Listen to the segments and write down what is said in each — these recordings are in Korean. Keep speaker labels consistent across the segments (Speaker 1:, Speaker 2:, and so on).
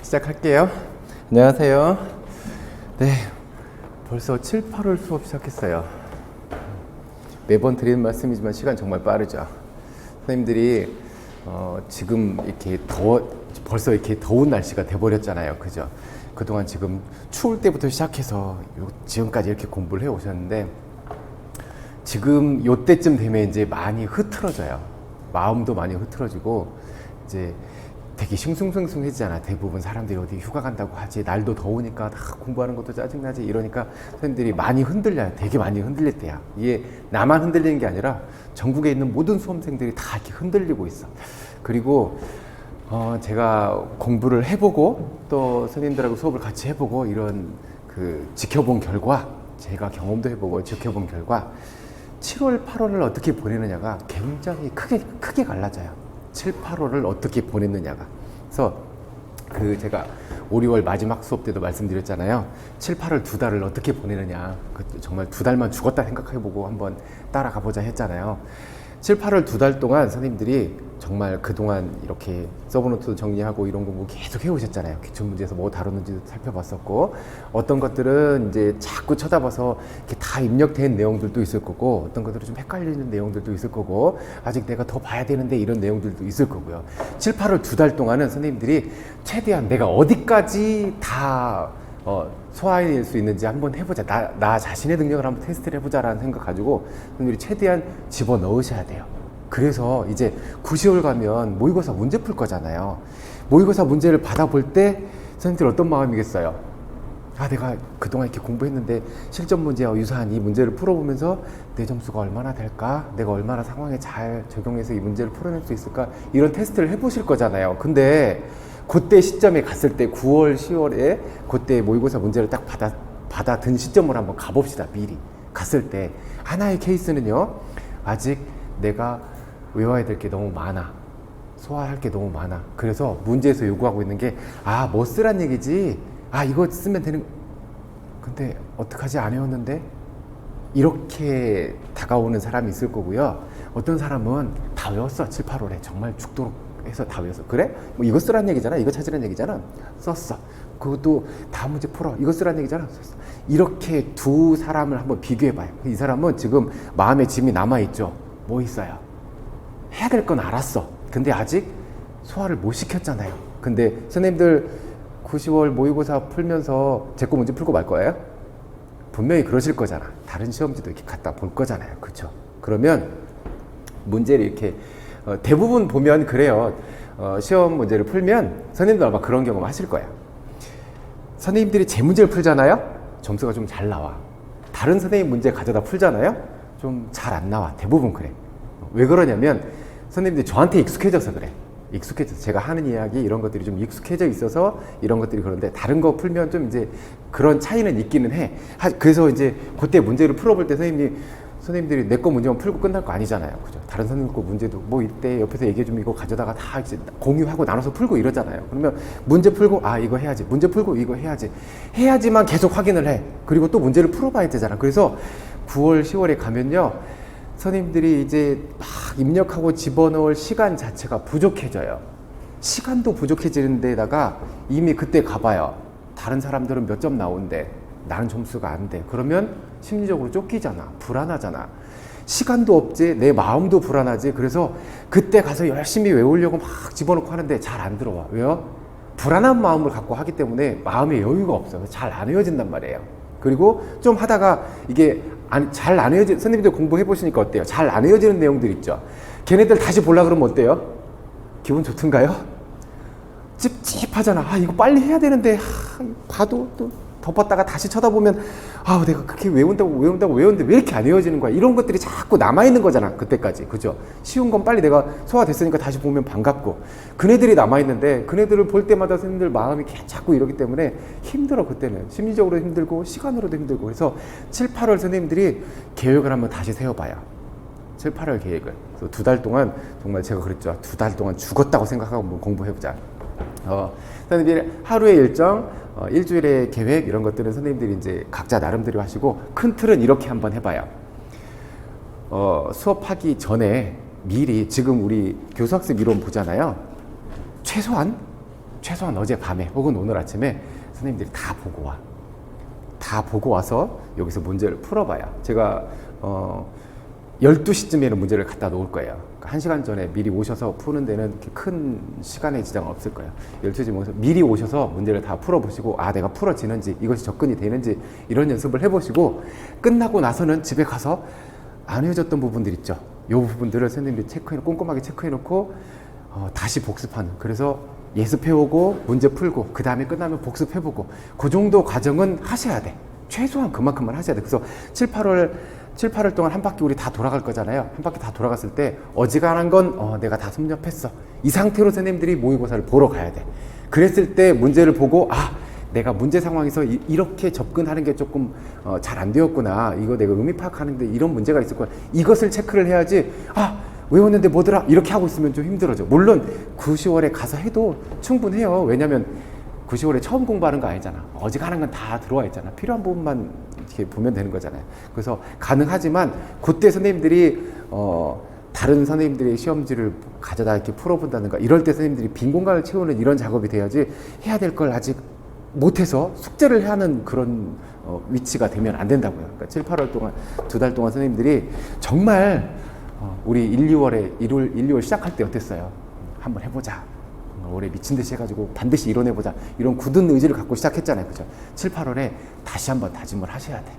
Speaker 1: 시작할게요. 안녕하세요. 네, 벌써 7, 8월 수업 시작했어요. 매번 드리는 말씀이지만 시간 정말 빠르죠. 선생님들이 지금 이렇게 벌써 이렇게 더운 날씨가 돼버렸잖아요. 그죠? 그동안 지금 추울 때부터 시작해서 지금까지 이렇게 공부를 해 오셨는데 지금 요때쯤 되면 이제 많이 흐트러져요. 마음도 많이 흐트러지고 이제 되게 싱숭생숭해지잖아. 대부분 사람들이 어디 휴가 간다고 하지, 날도 더우니까 다 공부하는 것도 짜증나지 이러니까 선생님들이 많이 흔들려요. 되게 많이 흔들릴 때야. 이게 나만 흔들리는 게 아니라 전국에 있는 모든 수험생들이 다 이렇게 흔들리고 있어. 그리고 제가 공부를 해보고 또 선생님들하고 수업을 같이 해보고 이런 지켜본 결과, 제가 경험도 해보고 지켜본 결과 7월, 8월을 어떻게 보내느냐가 굉장히 크게 갈라져요. 7, 8월을 어떻게 보냈느냐가. 그래서 제가 5, 6월 마지막 수업 때도 말씀드렸잖아요. 7, 8월 두 달을 어떻게 보내느냐. 정말 두 달만 죽었다 생각해보고 한번 따라가 보자 했잖아요. 7, 8월 두 달 동안 선생님들이 정말 그동안 이렇게 서브노트도 정리하고 이런 공부 계속 해오셨잖아요. 기출문제에서 뭐 다루는지도 살펴봤었고, 어떤 것들은 이제 자꾸 쳐다봐서 이렇게 다 입력된 내용들도 있을 거고, 어떤 것들은 좀 헷갈리는 내용들도 있을 거고, 아직 내가 더 봐야 되는데 이런 내용들도 있을 거고요. 7, 8월 두 달 동안은 선생님들이 최대한 내가 어디까지 다 소화해낼 수 있는지 한번 해보자. 나 자신의 능력을 한번 테스트를 해보자라는 생각 가지고 선생님들이 최대한 집어넣으셔야 돼요. 그래서 이제 9시월 가면 모의고사 문제 풀 거잖아요. 모의고사 문제를 받아볼 때 선생님들 어떤 마음이겠어요? 내가 그동안 이렇게 공부했는데 실전 문제와 유사한 이 문제를 풀어보면서 내 점수가 얼마나 될까? 내가 얼마나 상황에 잘 적용해서 이 문제를 풀어낼 수 있을까? 이런 테스트를 해보실 거잖아요. 근데 그때 시점에 갔을 때 9월, 10월에 그때 모의고사 문제를 딱 받아든 시점을 한번 가봅시다. 미리 갔을 때 하나의 케이스는요, 아직 내가 외워야 될 게 너무 많아, 소화할 게 너무 많아. 그래서 문제에서 요구하고 있는 게 뭐 쓰란 얘기지, 이거 쓰면 되는, 근데 어떡하지, 안 외웠는데, 이렇게 다가오는 사람이 있을 거고요. 어떤 사람은 다 외웠어. 7, 8월에 정말 죽도록 해서 다 외웠어. 그래? 뭐 이거 쓰란 얘기잖아, 이거 찾으란 얘기잖아, 썼어. 그것도 다음 문제 풀어, 이거 쓰란 얘기잖아, 썼어. 이렇게 두 사람을 한번 비교해봐요. 이 사람은 지금 마음에 짐이 남아있죠. 뭐 있어요? 해야 될 건 알았어. 근데 아직 소화를 못 시켰잖아요. 근데 선생님들 9, 10월 모의고사 풀면서 제 거 문제 풀고 말 거예요? 분명히 그러실 거잖아. 다른 시험지도 이렇게 갖다 볼 거잖아요. 그렇죠? 그러면 문제를 이렇게 대부분 보면 그래요. 시험 문제를 풀면 선생님들 아마 그런 경험 하실 거예요. 선생님들이 제 문제를 풀잖아요. 점수가 좀 잘 나와. 다른 선생님 문제 가져다 풀잖아요. 좀 잘 안 나와. 대부분 그래. 왜 그러냐면 선생님들이 저한테 익숙해져서 그래. 익숙해져서 제가 하는 이야기 이런 것들이 좀 익숙해져 있어서 이런 것들이 그런데, 다른 거 풀면 좀 이제 그런 차이는 있기는 해. 그래서 이제 그때 문제를 풀어볼 때 선생님들이 내 거 문제만 풀고 끝날 거 아니잖아요. 그죠? 다른 선생님 거 문제도 뭐 이때 옆에서 얘기해주면 이거 가져다가 다 이제 공유하고 나눠서 풀고 이러잖아요. 그러면 문제 풀고 이거 해야지, 문제 풀고 이거 해야지만 계속 확인을 해. 그리고 또 문제를 풀어봐야 되잖아. 그래서 9월, 10월에 가면요, 선생님들이 이제 막 입력하고 집어넣을 시간 자체가 부족해져요. 시간도 부족해지는 데다가 이미 그때 가봐요. 다른 사람들은 몇 점 나온대. 나는 점수가 안 돼. 그러면 심리적으로 쫓기잖아. 불안하잖아. 시간도 없지, 내 마음도 불안하지. 그래서 그때 가서 열심히 외우려고 막 집어넣고 하는데 잘 안 들어와. 왜요? 불안한 마음을 갖고 하기 때문에 마음에 여유가 없어요. 잘 안 외워진단 말이에요. 그리고 좀 하다가 이게 잘 안 외워진, 선생님들 공부해 보시니까 어때요? 잘 안 외워지는 내용들 있죠. 걔네들 다시 보려고 그러면 어때요? 기분 좋던가요? 찝찝하잖아. 이거 빨리 해야 되는데 봐도 또 덮었다가 다시 쳐다보면 내가 그렇게 외운다고 외웠는데 왜 이렇게 안 외워지는 거야? 이런 것들이 자꾸 남아있는 거잖아. 그때까지. 그죠? 쉬운 건 빨리 내가 소화됐으니까 다시 보면 반갑고, 그네들이 남아있는데 그네들을 볼 때마다 선생님들 마음이 자꾸 이러기 때문에 힘들어. 그때는 심리적으로 힘들고 시간으로도 힘들고. 그래서 7, 8월 선생님들이 계획을 한번 다시 세워봐요. 7, 8월 계획을. 그래서 두 달 동안 정말 제가 그랬죠. 두 달 동안 죽었다고 생각하고 한번 공부해보자. 선생님들이 하루의 일정, 일주일의 계획, 이런 것들은 선생님들이 이제 각자 나름대로 하시고, 큰 틀은 이렇게 한번 해봐요. 수업하기 전에 미리, 지금 우리 교수학습 이론 보잖아요. 최소한 최소한 어젯밤에 혹은 오늘 아침에 선생님들이 다 보고 와. 다 보고 와서 여기서 문제를 풀어봐야 제가 12시쯤에는 문제를 갖다 놓을 거예요. 그러니까 1시간 전에 미리 오셔서 푸는 데는 이렇게 큰 시간의 지장은 없을 거예요. 12시쯤 오셔서 미리 오셔서 문제를 다 풀어보시고 내가 풀어지는지 이것이 접근이 되는지 이런 연습을 해보시고 끝나고 나서는 집에 가서 안 헤어졌던 부분들 있죠. 이 부분들을 선생님들이 꼼꼼하게 체크해놓고 다시 복습하는, 그래서 예습해오고 문제 풀고 그 다음에 끝나면 복습해보고 그 정도 과정은 하셔야 돼. 최소한 그만큼만 하셔야 돼. 그래서 7, 8월 동안 한 바퀴 우리 다 돌아갈 거잖아요. 한 바퀴 다 돌아갔을 때 어지간한 건 내가 다 섭렵했어. 이 상태로 선생님들이 모의고사를 보러 가야 돼. 그랬을 때 문제를 보고 내가 문제 상황에서 이렇게 접근하는 게 조금 잘 안 되었구나. 이거 내가 의미 파악하는데 이런 문제가 있었구나. 이것을 체크를 해야지 외웠는데 뭐더라? 이렇게 하고 있으면 좀 힘들어져. 물론 9, 10월에 가서 해도 충분해요. 왜냐면 9, 10월에 처음 공부하는 거 아니잖아. 어지간한 건 다 들어와 있잖아. 필요한 부분만 이렇게 보면 되는 거잖아요. 그래서 가능하지만 그때 선생님들이 다른 선생님들의 시험지를 가져다 이렇게 풀어본다든가 이럴 때 선생님들이 빈 공간을 채우는 이런 작업이 돼야지 해야 될 걸 아직 못해서 숙제를 하는 그런 위치가 되면 안 된다고요. 그러니까 7, 8월 동안 2달 동안 선생님들이 정말 우리 1, 2월 시작할 때 어땠어요? 한번 해보자. 올해 미친 듯이 해가지고 반드시 이뤄내보자. 이런 굳은 의지를 갖고 시작했잖아요. 그죠? 7, 8월에 다시 한번 다짐을 하셔야 돼.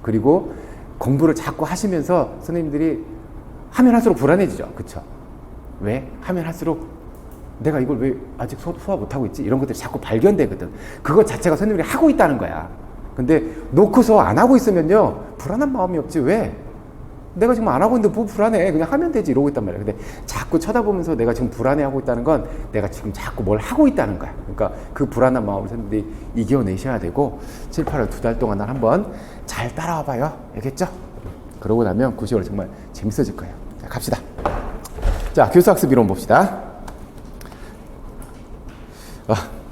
Speaker 1: 그리고 공부를 자꾸 하시면서 선생님들이 하면 할수록 불안해지죠. 그쵸? 왜? 하면 할수록 내가 이걸 왜 아직 소화 못하고 있지? 이런 것들이 자꾸 발견되거든. 그것 자체가 선생님들이 하고 있다는 거야. 근데 놓고서 안 하고 있으면요, 불안한 마음이 없지. 왜? 내가 지금 안 하고 있는데 뭐 불안해. 그냥 하면 되지. 이러고 있단 말이야. 근데 자꾸 쳐다보면서 내가 지금 불안해하고 있다는 건 내가 지금 자꾸 뭘 하고 있다는 거야. 그러니까 그 불안한 마음을 선생님들이 이겨내셔야 되고 7, 8월 2달 동안 한번 잘 따라와 봐요. 알겠죠? 그러고 나면 9, 10월 정말 재밌어질 거예요. 자, 갑시다. 자, 교수학습 이론 봅시다.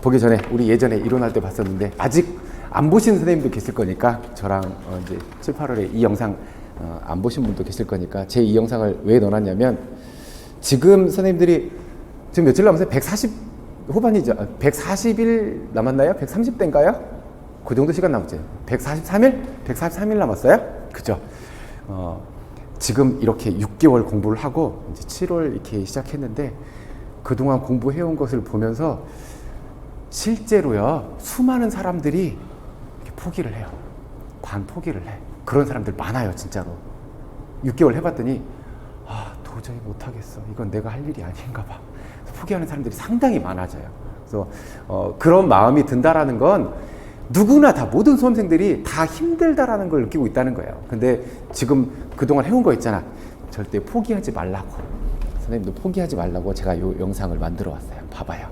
Speaker 1: 보기 전에 우리 예전에 이론할 때 봤었는데 아직 안 보신 선생님도 계실 거니까 저랑 이제 7, 8월에 이 영상 안 보신 분도 계실 거니까 제 이 영상을 왜 넣어놨냐면 지금 선생님들이 지금 며칠 남았어요? 140 후반이죠. 140일 남았나요? 130대인가요? 그 정도 시간 남았죠. 143일? 143일 남았어요? 그죠? 지금 이렇게 6개월 공부를 하고 이제 7월 이렇게 시작했는데 그동안 공부해온 것을 보면서 실제로요, 수많은 사람들이 이렇게 포기를 해요. 반포기를 해. 그런 사람들 많아요, 진짜로. 6개월 해봤더니 도저히 못하겠어. 이건 내가 할 일이 아닌가 봐. 포기하는 사람들이 상당히 많아져요. 그래서 그런 마음이 든다라는 건 누구나 다 모든 수험생들이 다 힘들다라는 걸 느끼고 있다는 거예요. 근데 지금 그동안 해온 거 있잖아. 절대 포기하지 말라고. 선생님도 포기하지 말라고 제가 이 영상을 만들어 왔어요. 봐봐요.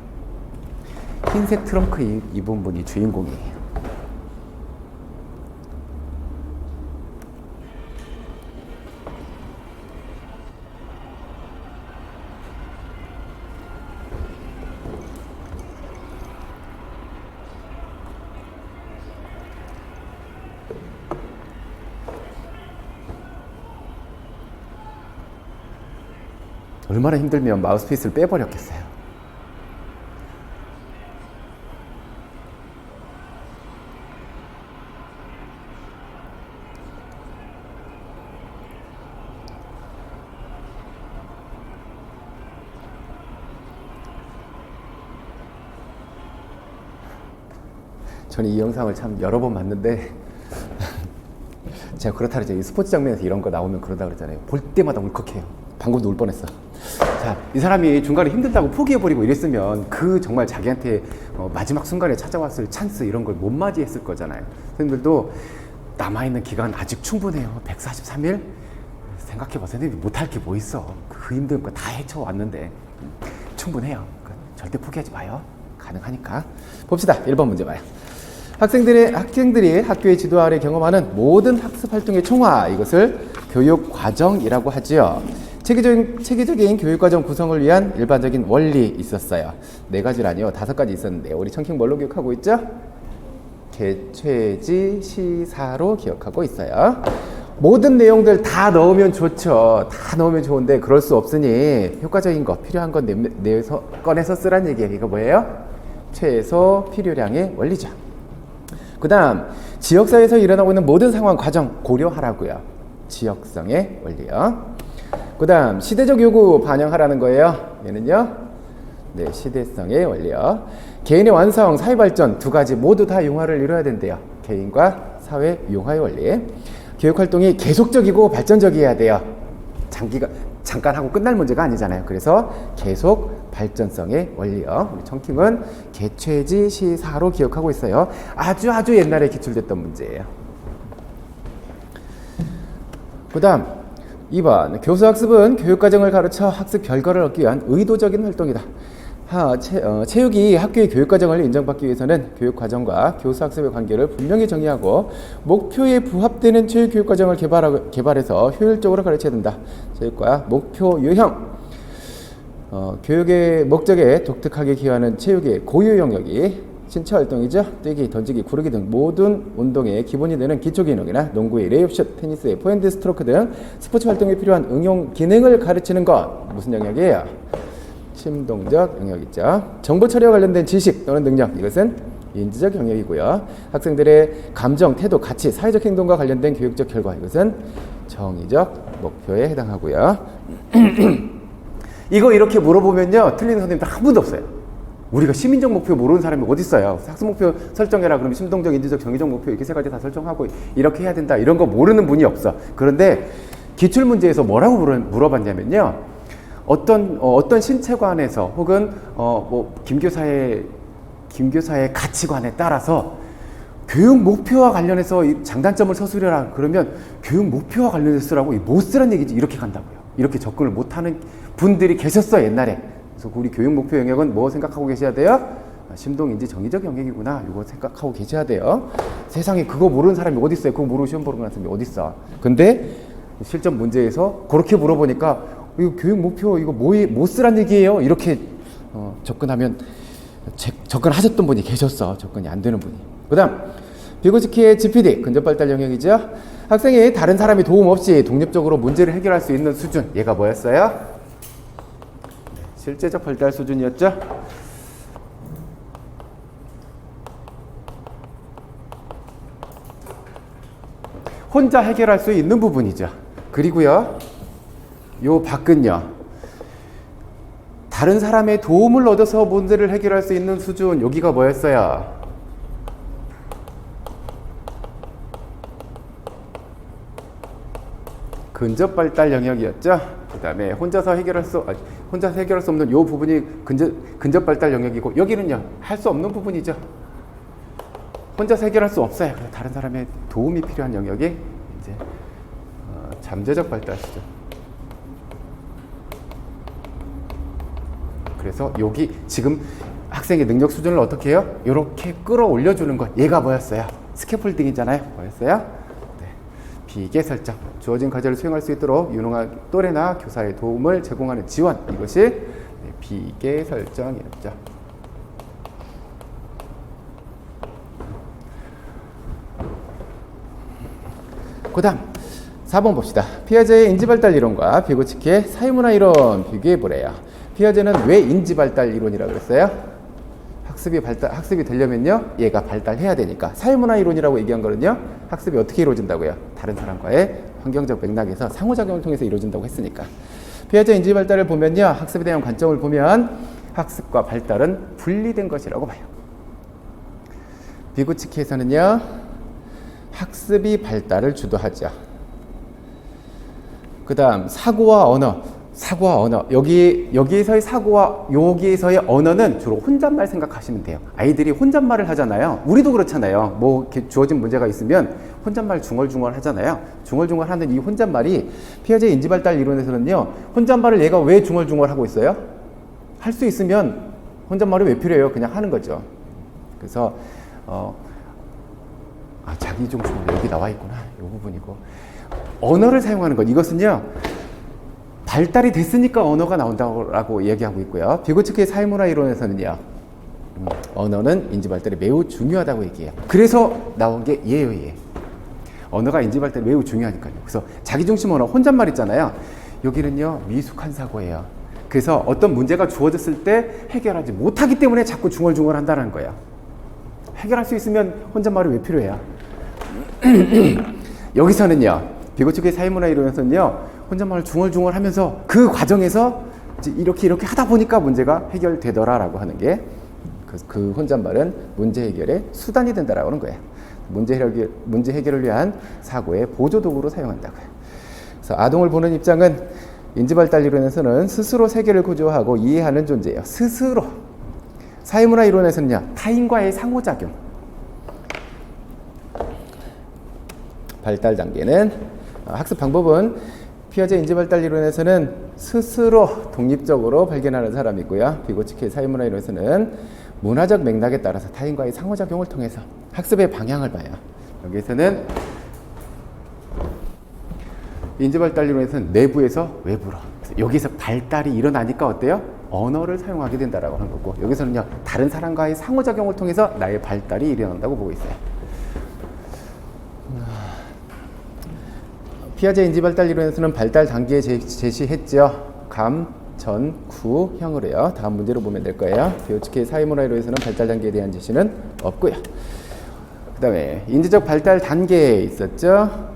Speaker 1: 흰색 트렁크 입은 분이 주인공이에요. 얼마나 힘들면 마우스피스를 빼버렸겠어요. 저는 이 영상을 참 여러 번 봤는데 제가 그렇다 그러죠. 이 스포츠 장면에서 이런 거 나오면 그러다 그러잖아요. 볼 때마다 울컥해요. 방금도 울 뻔했어. 자, 이 사람이 중간에 힘들다고 포기해버리고 이랬으면 그 정말 자기한테 마지막 순간에 찾아왔을 찬스 이런 걸 못 맞이했을 거잖아요. 선생님들도 남아있는 기간 아직 충분해요. 143일? 생각해봐. 선생님이 못할 게 뭐 있어. 그 힘든 거 다 헤쳐왔는데 충분해요. 그러니까 절대 포기하지 마요. 가능하니까. 봅시다. 1번 문제 봐요. 학생들이 학교의 지도 아래 경험하는 모든 학습 활동의 총화, 이것을 교육 과정이라고 하지요. 체계적인 교육과정 구성을 위한 일반적인 원리 있었어요. 4가지라니요. 5가지 있었는데 우리 청킹 뭘로 기억하고 있죠? 개최지 시사로 기억하고 있어요. 모든 내용들 다 넣으면 좋죠. 다 넣으면 좋은데 그럴 수 없으니 효과적인 거, 필요한 건 내서 꺼내서 쓰란 얘기예요. 이거 뭐예요? 최소 필요량의 원리죠. 그 다음 지역사회에서 일어나고 있는 모든 상황, 과정 고려하라고요. 지역성의 원리요. 그 다음 시대적 요구 반영하라는 거예요. 얘는요, 네, 시대성의 원리요. 개인의 완성, 사회 발전 두 가지 모두 다 융화를 이뤄야 된대요. 개인과 사회 융화의 원리. 교육 활동이 계속적이고 발전적이어야 돼요. 잠깐 하고 끝날 문제가 아니잖아요. 그래서 계속 발전성의 원리요. 우리 청킹은 개최지 시사로 기억하고 있어요. 아주 옛날에 기출됐던 문제예요. 그 다음 2번 교수학습은 교육과정을 가르쳐 학습 결과를 얻기 위한 의도적인 활동이다. 체육이 학교의 교육과정을 인정받기 위해서는 교육과정과 교수학습의 관계를 분명히 정의하고 목표에 부합되는 체육교육과정을 개발해서 효율적으로 가르쳐야 된다. 체육과 목표 유형, 교육의 목적에 독특하게 기여하는 체육의 고유 영역이 신체활동이죠. 뛰기, 던지기, 구르기 등 모든 운동의 기본이 되는 기초기능이나 농구의 레이업슛, 테니스의 포핸드 스트로크 등 스포츠 활동에 필요한 응용 기능을 가르치는 것. 무슨 영역이에요? 심동적 영역이죠. 정보 처리와 관련된 지식 또는 능력, 이것은 인지적 영역이고요. 학생들의 감정, 태도, 가치, 사회적 행동과 관련된 교육적 결과, 이것은 정의적 목표에 해당하고요. 이거 이렇게 물어보면요, 틀리는 선생님들 한 분도 없어요. 우리가 시민적 목표 모르는 사람이 어디 있어요? 학습 목표 설정해라 그러면 심동적, 인지적, 정의적 목표 이렇게 세 가지 다 설정하고 이렇게 해야 된다, 이런 거 모르는 분이 없어. 그런데 기출 문제에서 뭐라고 물어봤냐면요, 어떤 신체관에서 혹은 김교사의 가치관에 따라서 교육 목표와 관련해서 장단점을 서술해라 그러면 교육 목표와 관련해서 쓰라고 못 쓰란 얘기지, 이렇게 간다고요. 이렇게 접근을 못하는 분들이 계셨어요, 옛날에. 그래서 우리 교육 목표 영역은 뭐 생각하고 계셔야 돼요? 심동인지 정의적 영역이구나, 이거 생각하고 계셔야 돼요. 세상에 그거 모르는 사람이 어디 있어요? 그거 모르고 시험 보는 사람이 어디 있어? 근데 실전 문제에서 그렇게 물어보니까 이거 교육 목표 이거 뭐 쓰란 얘기예요? 이렇게 접근하면 접근하셨던 분이 계셨어. 접근이 안 되는 분이. 그 다음 비고치키의 GPD, 근접발달 영역이죠. 학생이 다른 사람이 도움 없이 독립적으로 문제를 해결할 수 있는 수준, 얘가 뭐였어요? 실제적 발달 수준이었죠. 혼자 해결할 수 있는 부분이죠. 그리고요, 요 밖은요, 다른 사람의 도움을 얻어서 문제를 해결할 수 있는 수준, 여기가 뭐였어요? 근접 발달 영역이었죠. 그 다음에 혼자서 해결할 수 없는 요 부분이 근접 발달 영역이고, 여기는요, 할 수 없는 부분이죠. 혼자서 해결할 수 없어요. 다른 사람의 도움이 필요한 영역이 이제 잠재적 발달 수준. 그래서 여기 지금 학생의 능력 수준을 어떻게 해요? 이렇게 끌어올려 주는 것. 얘가 뭐였어요? 스캐폴딩이잖아요. 뭐였어요? 네. 비계 설정. 주어진 과제를 수행할 수 있도록 유능한 또래나 교사의 도움을 제공하는 지원. 이것이 비계 설정이었죠. 그 다음 4번 봅시다. 피아제의 인지발달 이론과 비고치키의 사회문화 이론 비교해보래요. 피아제는 왜 인지발달 이론이라고 그랬어요? 학습이 되려면요, 얘가 발달해야 되니까. 사회문화 이론이라고 얘기한 거는요, 학습이 어떻게 이루어진다고요? 다른 사람과의 환경적 맥락에서 상호작용을 통해서 이루어진다고 했으니까. 피아제 인지발달을 보면요, 학습에 대한 관점을 보면 학습과 발달은 분리된 것이라고 봐요. 비고치키에서는요, 학습이 발달을 주도하죠. 그 다음 사고와 언어. 여기에서의 사고와 여기에서의 언어는 주로 혼잣말 생각하시면 돼요. 아이들이 혼잣말을 하잖아요. 우리도 그렇잖아요. 뭐 이렇게 주어진 문제가 있으면 혼잣말 중얼중얼 하잖아요. 중얼중얼 하는 이 혼잣말이 피아제 인지발달 이론에서는요, 혼잣말을 얘가 왜 중얼중얼 하고 있어요? 할 수 있으면 혼잣말이 왜 필요해요? 그냥 하는 거죠. 그래서 자기중 중얼 여기 나와 있구나. 이 부분이고, 언어를 사용하는 것, 이것은요, 발달이 됐으니까 언어가 나온다고 얘기하고 있고요. 비고치키의 사회문화 이론에서는요, 언어는 인지 발달에 매우 중요하다고 얘기해요. 그래서 나온 게 얘예요, 얘. 언어가 인지 발달이 매우 중요하니까요. 그래서 자기중심 언어, 혼잣말 있잖아요. 여기는요, 미숙한 사고예요. 그래서 어떤 문제가 주어졌을 때 해결하지 못하기 때문에 자꾸 중얼중얼 한다는 거예요. 해결할 수 있으면 혼잣말이 왜 필요해요? 여기서는요, 비고치크의 사회문화 이론에서는요, 혼잣말을 중얼중얼 하면서 그 과정에서 이렇게 하다 보니까 문제가 해결되더라라고 하는 게 그 혼잣말은 문제 해결의 수단이 된다라고 하는 거예요. 문제 해결을 위한 사고의 보조 도구로 사용한다고요. 그래서 아동을 보는 입장은 인지발달 이론에서는 스스로 세계를 구조하고 이해하는 존재예요. 스스로. 사회문화 이론에서는요, 타인과의 상호작용. 발달 단계는 학습 방법은 피아제 인지발달 이론에서는 스스로 독립적으로 발견하는 사람이고요. 비고치크의 사회문화 이론에서는 문화적 맥락에 따라서 타인과의 상호작용을 통해서 학습의 방향을 봐요. 여기에서는 인지발달 이론에서는 내부에서 외부로. 여기서 발달이 일어나니까 어때요? 언어를 사용하게 된다라고 하는 거고, 여기서는요, 다른 사람과의 상호작용을 통해서 나의 발달이 일어난다고 보고 있어요. 피아제 인지발달 이론에서는 발달 단계 제시했죠. 감, 전, 구, 형을 해요. 다음 문제로 보면 될 거예요. 비고치크의 사회문화 이론에서는 발달 단계에 대한 제시는 없고요. 그 다음에 인지적 발달 단계에 있었죠.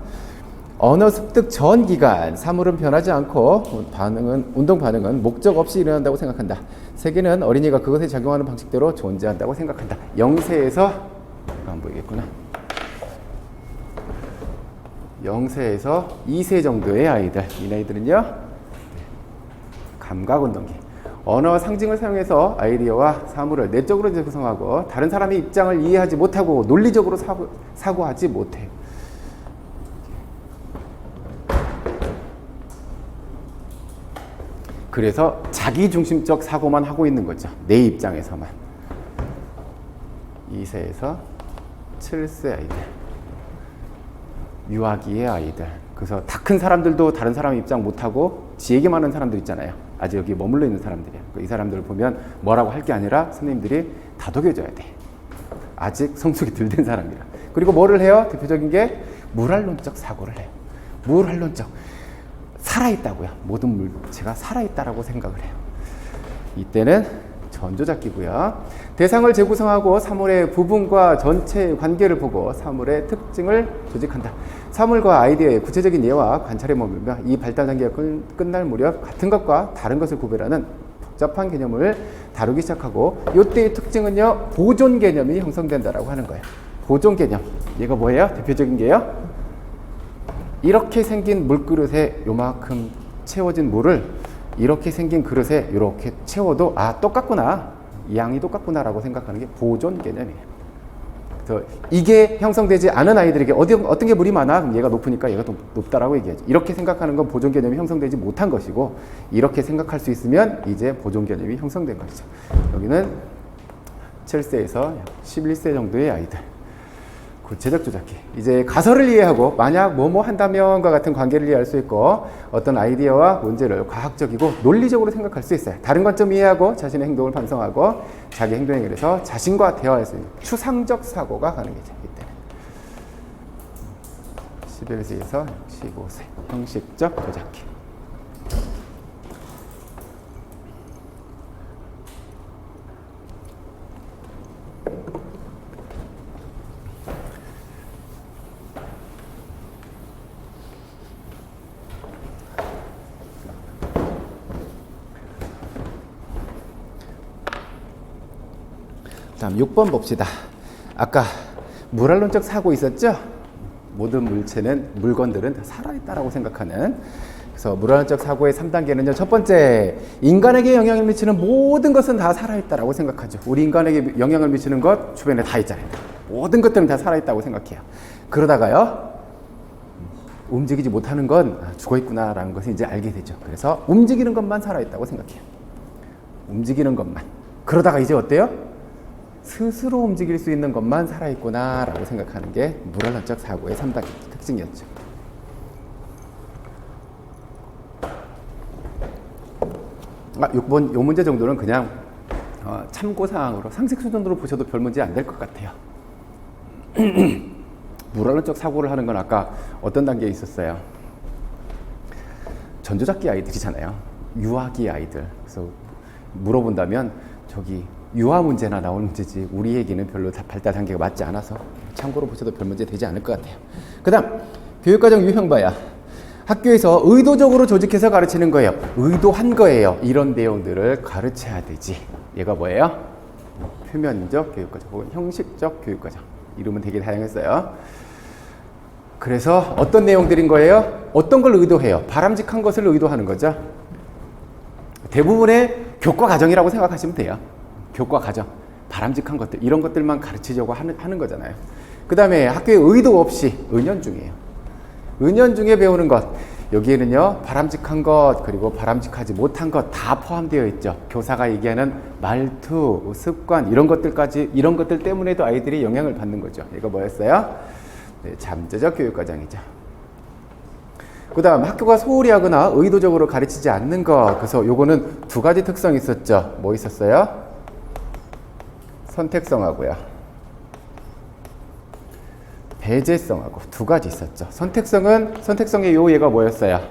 Speaker 1: 언어 습득 전 기간, 사물은 변하지 않고 운동 반응은 목적 없이 일어난다고 생각한다. 세계는 어린이가 그것에 작용하는 방식대로 존재한다고 생각한다. 0세에서 안 보이겠구나. 0세에서 2세 정도의 아이들, 이 나이들은요, 감각운동기. 언어 상징을 사용해서 아이디어와 사물을 내적으로 구성하고 다른 사람의 입장을 이해하지 못하고 논리적으로 사고하지 못해요. 그래서 자기중심적 사고만 하고 있는 거죠. 내 입장에서만. 2세에서 7세 아이들. 유아기의 아이들. 그래서 다 큰 사람들도 다른 사람 입장 못하고 지 얘기만 하는 사람들 있잖아요. 아직 여기 머물러 있는 사람들이야. 이 사람들을 보면 뭐라고 할 게 아니라 선생님들이 다독여줘야 돼. 아직 성숙이 덜 된 사람이라. 그리고 뭐를 해요? 대표적인 게 물활론적 사고를 해요. 물활론적. 살아있다고요. 모든 물체가 살아있다라고 생각을 해요. 이때는 전조작기고요. 대상을 재구성하고 사물의 부분과 전체의 관계를 보고 사물의 특징을 조직한다. 사물과 아이디어의 구체적인 예와 관찰에 머물며 이 발달 단계가 끝날 무렵 같은 것과 다른 것을 구별하는 복잡한 개념을 다루기 시작하고, 이때의 특징은요, 보존 개념이 형성된다라고 하는 거예요. 보존 개념. 얘가 뭐예요? 대표적인 게요, 이렇게 생긴 물그릇에 요만큼 채워진 물을 이렇게 생긴 그릇에 이렇게 채워도 똑같구나, 이 양이 똑같구나 라고 생각하는 게 보존 개념이에요. 그래서 이게 형성되지 않은 아이들에게 어떤 게 물이 많아? 그럼 얘가 높으니까 얘가 더 높다라고 얘기하죠. 이렇게 생각하는 건 보존 개념이 형성되지 못한 것이고, 이렇게 생각할 수 있으면 이제 보존 개념이 형성된 것이죠. 여기는 7세에서 11세 정도의 아이들. 구체적 조작기. 이제 가설을 이해하고 만약 뭐뭐 한다면과 같은 관계를 이해할 수 있고, 어떤 아이디어와 문제를 과학적이고 논리적으로 생각할 수 있어요. 다른 관점 이해하고 자신의 행동을 반성하고 자기 행동에 의해서 자신과 대화할 수 있는 추상적 사고가 가능해져. 이때는 11세에서 15세 형식적 조작기. 다음 6번 봅시다. 아까 물활론적 사고 있었죠? 모든 물건들은 다 살아있다라고 생각하는. 그래서 물활론적 사고의 3단계는요. 첫 번째, 인간에게 영향을 미치는 모든 것은 다 살아있다라고 생각하죠. 우리 인간에게 영향을 미치는 것 주변에 다 있잖아요. 모든 것들은 다 살아있다고 생각해요. 그러다가요, 움직이지 못하는 건 죽어있구나라는 것을 이제 알게 되죠. 그래서 움직이는 것만 살아있다고 생각해요. 움직이는 것만. 그러다가 이제 어때요? 스스로 움직일 수 있는 것만 살아있구나 라고 생각하는 게 물활론적 사고의 3단계 특징이었죠. 요 문제 정도는 그냥 참고사항으로 상식 수준으로 보셔도 별 문제 안 될 것 같아요. 무언론적 사고를 하는 건 아까 어떤 단계에 있었어요? 전조작기 아이들이잖아요. 유아기 아이들. 그래서 물어본다면 저기 유아 문제나 나오는 문제지 우리 얘기는 별로 발달 단계가 맞지 않아서 참고로 보셔도 별 문제 되지 않을 것 같아요. 그 다음 교육과정 유형 봐야 학교에서 의도적으로 조직해서 가르치는 거예요. 의도한 거예요. 이런 내용들을 가르쳐야 되지. 얘가 뭐예요? 표면적 교육과정 혹은 형식적 교육과정. 이름은 되게 다양했어요. 그래서 어떤 내용들인 거예요? 어떤 걸 의도해요? 바람직한 것을 의도하는 거죠. 대부분의 교과 과정이라고 생각하시면 돼요. 교과 과정, 바람직한 것들, 이런 것들만 가르치려고 하는 거잖아요. 그 다음에 학교에 의도 없이 은연중이에요. 은연중에 배우는 것, 여기에는요 바람직한 것 그리고 바람직하지 못한 것 다 포함되어 있죠. 교사가 얘기하는 말투, 습관 이런 것들까지, 이런 것들 때문에도 아이들이 영향을 받는 거죠. 이거 뭐였어요? 네, 잠재적 교육과정이죠. 그 다음 학교가 소홀히 하거나 의도적으로 가르치지 않는 것. 그래서 요거는 두 가지 특성이 있었죠. 뭐 있었어요? 선택성하고요, 배제성하고 두 가지 있었죠. 선택성의 요 얘가 뭐였어요?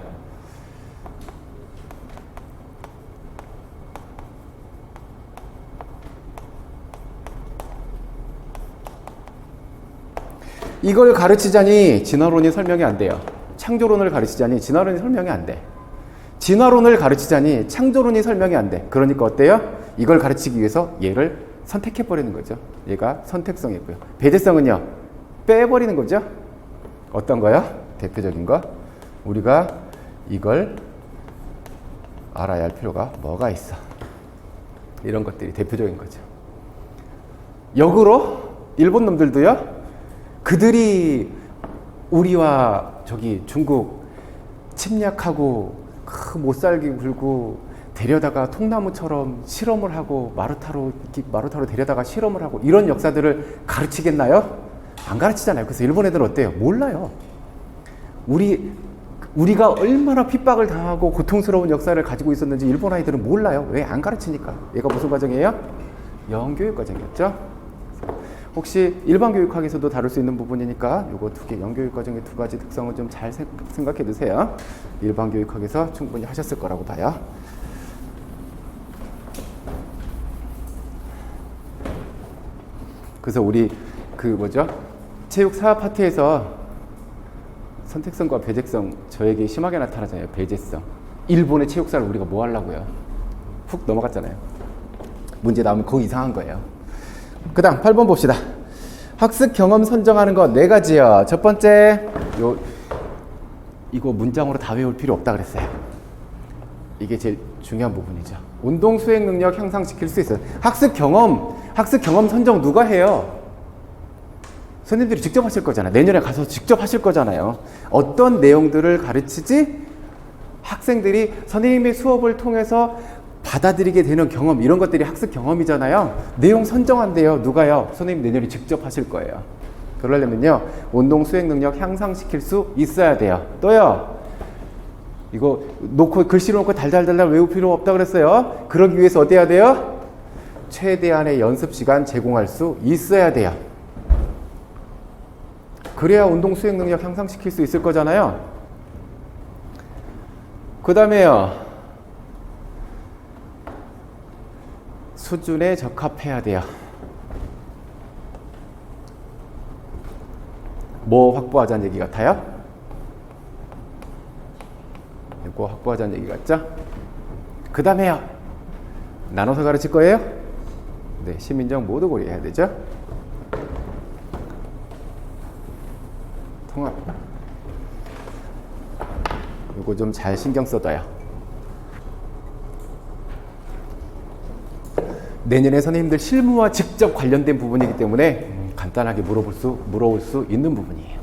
Speaker 1: 이걸 가르치자니 진화론이 설명이 안 돼요. 창조론을 가르치자니 진화론이 설명이 안 돼. 진화론을 가르치자니 창조론이 설명이 안 돼. 그러니까 어때요? 이걸 가르치기 위해서 얘를 선택해버리는 거죠. 얘가 선택성이고요. 배제성은요, 빼버리는 거죠. 어떤 거요? 대표적인 거. 우리가 이걸 알아야 할 필요가 뭐가 있어. 이런 것들이 대표적인 거죠. 역으로 일본 놈들도요, 그들이 우리와 저기 중국 침략하고 못살게 굴고 데려다가 통나무처럼 실험을 하고 마루타로 데려다가 실험을 하고 이런 역사들을 가르치겠나요? 안 가르치잖아요. 그래서 일본 애들은 어때요? 몰라요. 우리가 얼마나 핍박을 당하고 고통스러운 역사를 가지고 있었는지 일본 아이들은 몰라요. 왜? 안 가르치니까. 얘가 무슨 과정이에요? 영교육 과정이었죠. 혹시 일반 교육학에서도 다룰 수 있는 부분이니까 요거 두 개, 영교육 과정의 두 가지 특성을 좀 잘 생각해 두세요. 일반 교육학에서 충분히 하셨을 거라고 봐요. 그래서 우리 체육 사업 파트에서 선택성과 배제성 저에게 심하게 나타나잖아요. 배제성. 일본의 체육사를 우리가 뭐 하려고요? 훅 넘어갔잖아요. 문제 나오면 그거 이상한 거예요. 그 다음 8번 봅시다. 학습 경험 선정하는 거 4가지요. 첫 번째, 이거 문장으로 다 외울 필요 없다 그랬어요. 이게 제일 중요한 부분이죠. 운동 수행 능력 향상시킬 수 있어요. 학습 경험 선정 누가 해요? 선생님들이 직접 하실 거잖아요. 내년에 가서 직접 하실 거잖아요. 어떤 내용들을 가르치지? 학생들이 선생님의 수업을 통해서 받아들이게 되는 경험, 이런 것들이 학습 경험이잖아요. 내용 선정한대요. 누가요? 선생님 내년에 직접 하실 거예요. 그러려면요, 운동 수행 능력 향상시킬 수 있어야 돼요. 또요, 이거 글씨로 놓고 달달달달 외울 필요 없다 그랬어요. 그러기 위해서 어떻게 해야 돼요? 최대한의 연습 시간 제공할 수 있어야 돼요. 그래야 운동 수행 능력 향상시킬 수 있을 거잖아요. 그 다음에요, 수준에 적합해야 돼요. 뭐 확보하자는 얘기 같아요? 이거 확보하자는 얘기 같죠? 그 다음에요, 나눠서 가르칠 거예요? 네, 시민적 모두 고려해야 되죠? 통합. 이거 좀 잘 신경 써둬요. 내년에 선생님들 실무와 직접 관련된 부분이기 때문에 간단하게 물어볼 수 있는 부분이에요.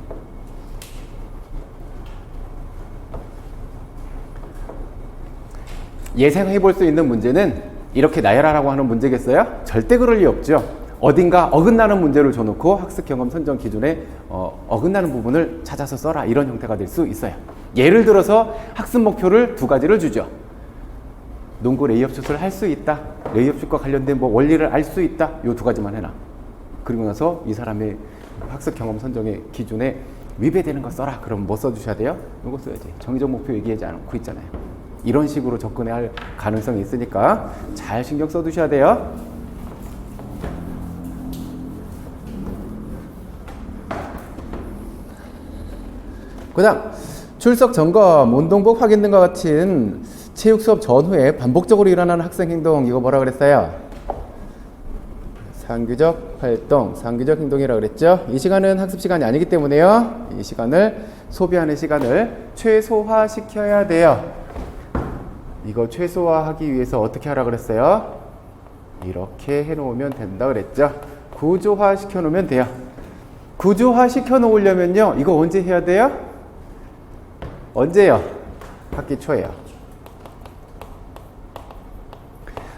Speaker 1: 예상해 볼 수 있는 문제는 이렇게 나열하라고 하는 문제겠어요? 절대 그럴 리 없죠. 어딘가 어긋나는 문제를 줘놓고 학습 경험 선정 기준에 어긋나는 부분을 찾아서 써라, 이런 형태가 될 수 있어요. 예를 들어서 학습 목표를 2가지를 주죠. 농구 레이업 슛을 할 수 있다, 레이업 슛과 관련된 원리를 알 수 있다, 요 2가지만 해놔. 그리고 나서 이 사람의 학습 경험 선정의 기준에 위배되는 거 써라. 그럼 뭐 써주셔야 돼요? 이거 써야지. 정의적 목표 얘기하지 않고 있잖아요. 이런 식으로 접근해야 할 가능성이 있으니까 잘 신경 써두셔야 돼요. 그 다음 출석 점검, 운동복 확인 등과 같은 체육 수업 전후에 반복적으로 일어나는 학생 행동, 이거 뭐라 그랬어요? 상규적 활동, 상규적 행동이라고 그랬죠. 이 시간은 학습 시간이 아니기 때문에요, 이 시간을, 소비하는 시간을 최소화시켜야 돼요. 이거 최소화하기 위해서 어떻게 하라 그랬어요? 이렇게 해놓으면 된다 그랬죠. 구조화 시켜놓으면 돼요. 구조화 시켜놓으려면요, 이거 언제 해야 돼요? 언제요? 학기 초에요.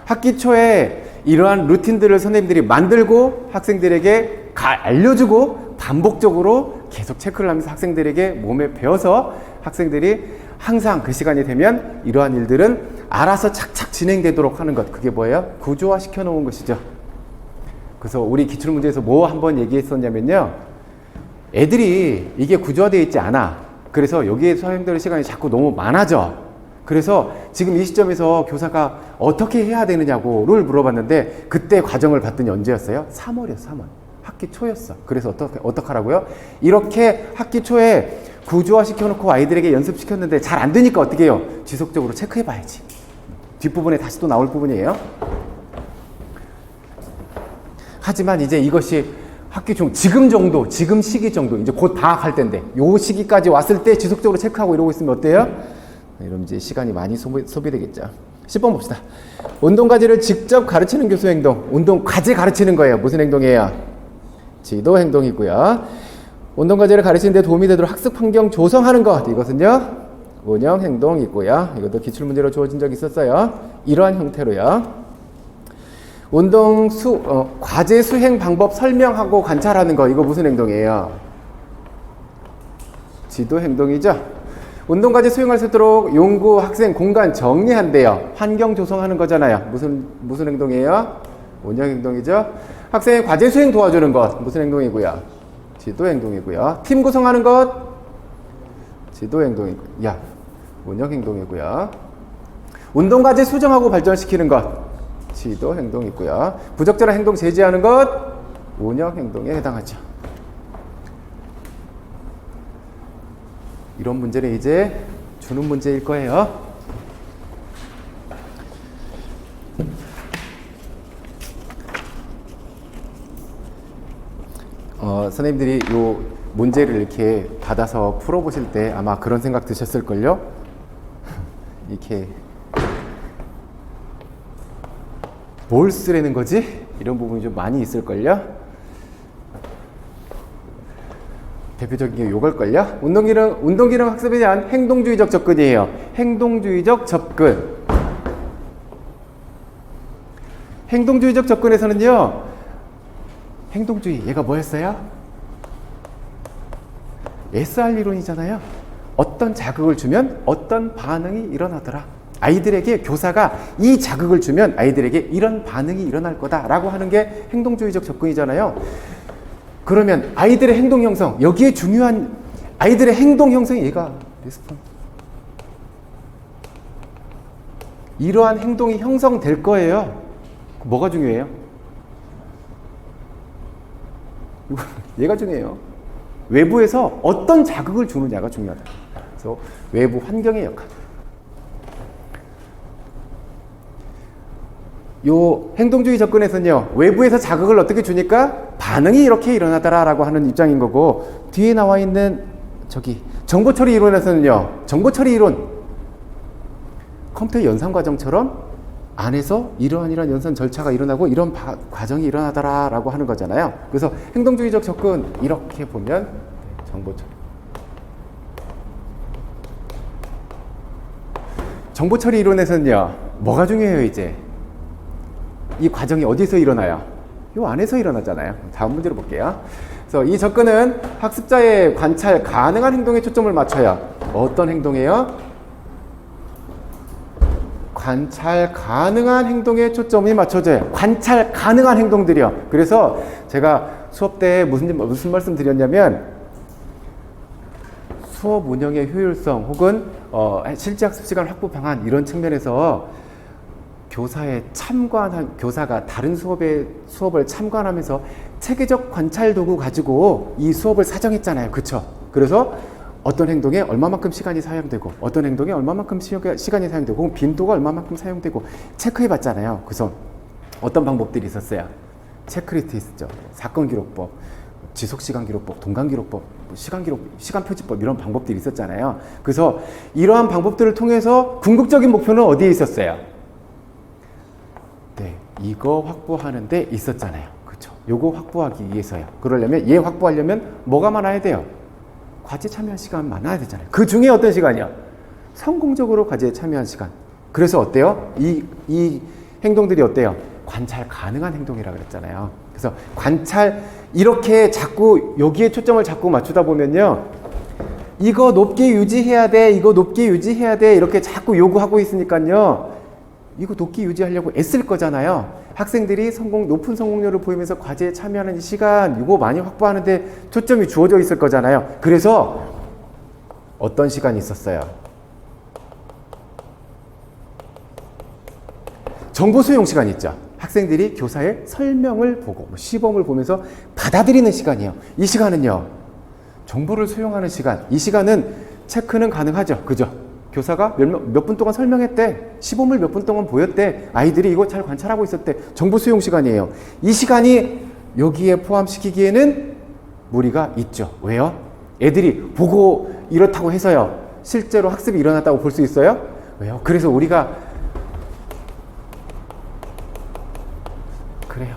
Speaker 1: 학기 초에 이러한 루틴들을 선생님들이 만들고 학생들에게 알려주고 반복적으로 계속 체크를 하면서 학생들에게 몸에 배워서 학생들이 항상 그 시간이 되면 이러한 일들은 알아서 착착 진행되도록 하는 것, 그게 뭐예요? 구조화 시켜놓은 것이죠. 그래서 우리 기출문제에서 뭐 한번 얘기했었냐면요, 애들이 이게 구조화되어 있지 않아. 그래서 여기에 사용되는 시간이 자꾸 너무 많아져. 그래서 지금 이 시점에서 교사가 어떻게 해야 되느냐고를 물어봤는데, 그때 과정을 봤더니 언제였어요? 3월이었어, 3월. 학기 초였어. 그래서 어떡하라고요? 이렇게 학기 초에 구조화 시켜놓고 아이들에게 연습시켰는데 잘 안 되니까 어떻게 해요? 지속적으로 체크해봐야지. 뒷부분에 다시 또 나올 부분이에요. 하지만 이제 이것이 학기 중 지금 정도, 지금 시기 정도, 이제 곧 방학할 때인데 요 시기까지 왔을 때 지속적으로 체크하고 이러고 있으면 어때요? 이러면 이제 시간이 많이 소비되겠죠. 10번 봅시다. 운동과제를 직접 가르치는 교수 행동. 운동과제 가르치는 거예요. 무슨 행동이에요? 지도 행동이고요. 운동과제를 가르치는 데 도움이 되도록 학습 환경 조성하는 것. 이것은요, 운영 행동이고요. 이것도 기출문제로 주어진 적이 있었어요. 이러한 형태로요. 과제 수행 방법 설명하고 관찰하는 거, 이거 무슨 행동이에요? 지도 행동이죠. 운동과제 수행할 수 있도록 연구, 학생, 공간 정리한대요. 환경 조성하는 거잖아요. 무슨 행동이에요? 운영 행동이죠. 학생의 과제 수행 도와주는 것, 무슨 행동이고요? 지도 행동이고요. 팀 구성하는 것, 지도 행동이고, 운영 행동이고요. 운동과제 수정하고 발전시키는 것, 지도 행동이고요. 부적절한 행동 제지하는 것, 운영 행동에 해당하죠. 이런 문제는 이제 주는 문제일 거예요. 선생님들이 요 문제를 이렇게 받아서 풀어보실 때 아마 그런 생각 드셨을걸요? 이렇게 뭘 쓰라는 거지? 이런 부분이 좀 많이 있을걸요? 대표적인 게 요걸걸요? 운동기능 학습에 대한 행동주의적 접근이에요. 행동주의적 접근. 행동주의적 접근에서는요, 행동주의, 얘가 뭐였어요? SR 이론이잖아요. 어떤 자극을 주면 어떤 반응이 일어나더라. 아이들에게 교사가 이 자극을 주면 아이들에게 이런 반응이 일어날 거다라고 하는 게 행동주의적 접근이잖아요. 그러면 아이들의 행동 형성, 여기에 중요한 아이들의 행동 형성이 얘가 리스폰. 이러한 행동이 형성될 거예요. 뭐가 중요해요? 얘가 중요해요. 외부에서 어떤 자극을 주느냐가 중요하다. 그래서 외부 환경의 역할. 요 행동주의 접근에서는요, 외부에서 자극을 어떻게 주니까 반응이 이렇게 일어나더라라고 하는 입장인 거고, 뒤에 나와 있는 정보처리 이론에서는요, 정보처리 이론, 컴퓨터 연산 과정처럼 안에서 이러한 연산 절차가 일어나고 이런 과정이 일어나더라라고 하는 거잖아요. 그래서 행동주의적 접근, 이렇게 보면 정보처리. 정보처리 이론에서는요, 뭐가 중요해요? 이제 이 과정이 어디서 일어나요? 요 안에서 일어나잖아요. 다음 문제로 볼게요. 그래서 이 접근은 학습자의 관찰 가능한 행동에 초점을 맞춰요. 어떤 행동이에요? 관찰 가능한 행동에 초점이 맞춰져요. 관찰 가능한 행동들이요. 그래서 제가 수업 때 무슨 말씀 드렸냐면 수업 운영의 효율성 혹은 실제 학습 시간 확보 방안 이런 측면에서 교사가 다른 수업을 참관하면서 체계적 관찰 도구 가지고 이 수업을 사정했잖아요. 그쵸? 그래서 어떤 행동에 얼마만큼 시간이 사용되고 어떤 행동에 얼마만큼 시간이 사용되고 혹은 빈도가 얼마만큼 사용되고 체크해 봤잖아요. 그래서 어떤 방법들이 있었어요? 체크리스트 있었죠. 사건 기록법, 지속 시간 기록법, 동간 기록법, 시간 표지법 이런 방법들이 있었잖아요. 그래서 이러한 방법들을 통해서 궁극적인 목표는 어디에 있었어요? 네, 이거 확보하는 데 있었잖아요. 그렇죠? 요거 확보하기 위해서요. 그러려면 얘 확보하려면 뭐가 많아야 돼요? 과제 참여한 시간 많아야 되잖아요. 그 중에 어떤 시간이요? 성공적으로 과제에 참여한 시간. 그래서 어때요? 이 행동들이 어때요? 관찰 가능한 행동이라고 그랬잖아요. 그래서 이렇게 자꾸 여기에 초점을 자꾸 맞추다 보면요. 이거 높게 유지해야 돼. 이거 높게 유지해야 돼. 이렇게 자꾸 요구하고 있으니까요. 이거 높게 유지하려고 애쓸 거잖아요. 학생들이 높은 성공률을 보이면서 과제에 참여하는 시간 이거 많이 확보하는데 초점이 주어져 있을 거잖아요. 그래서 어떤 시간이 있었어요? 정보 수용 시간이 있죠. 학생들이 교사의 설명을 보고 시범을 보면서 받아들이는 시간이에요. 이 시간은요. 정보를 수용하는 시간. 이 시간은 체크는 가능하죠. 그죠? 교사가 몇 분 동안 설명했대. 시범을 몇 분 동안 보였대. 아이들이 이거 잘 관찰하고 있었대. 정보 수용 시간이에요. 이 시간이 여기에 포함시키기에는 무리가 있죠. 왜요? 애들이 보고 이렇다고 해서요. 실제로 학습이 일어났다고 볼 수 있어요? 왜요? 그래서 우리가 그래요.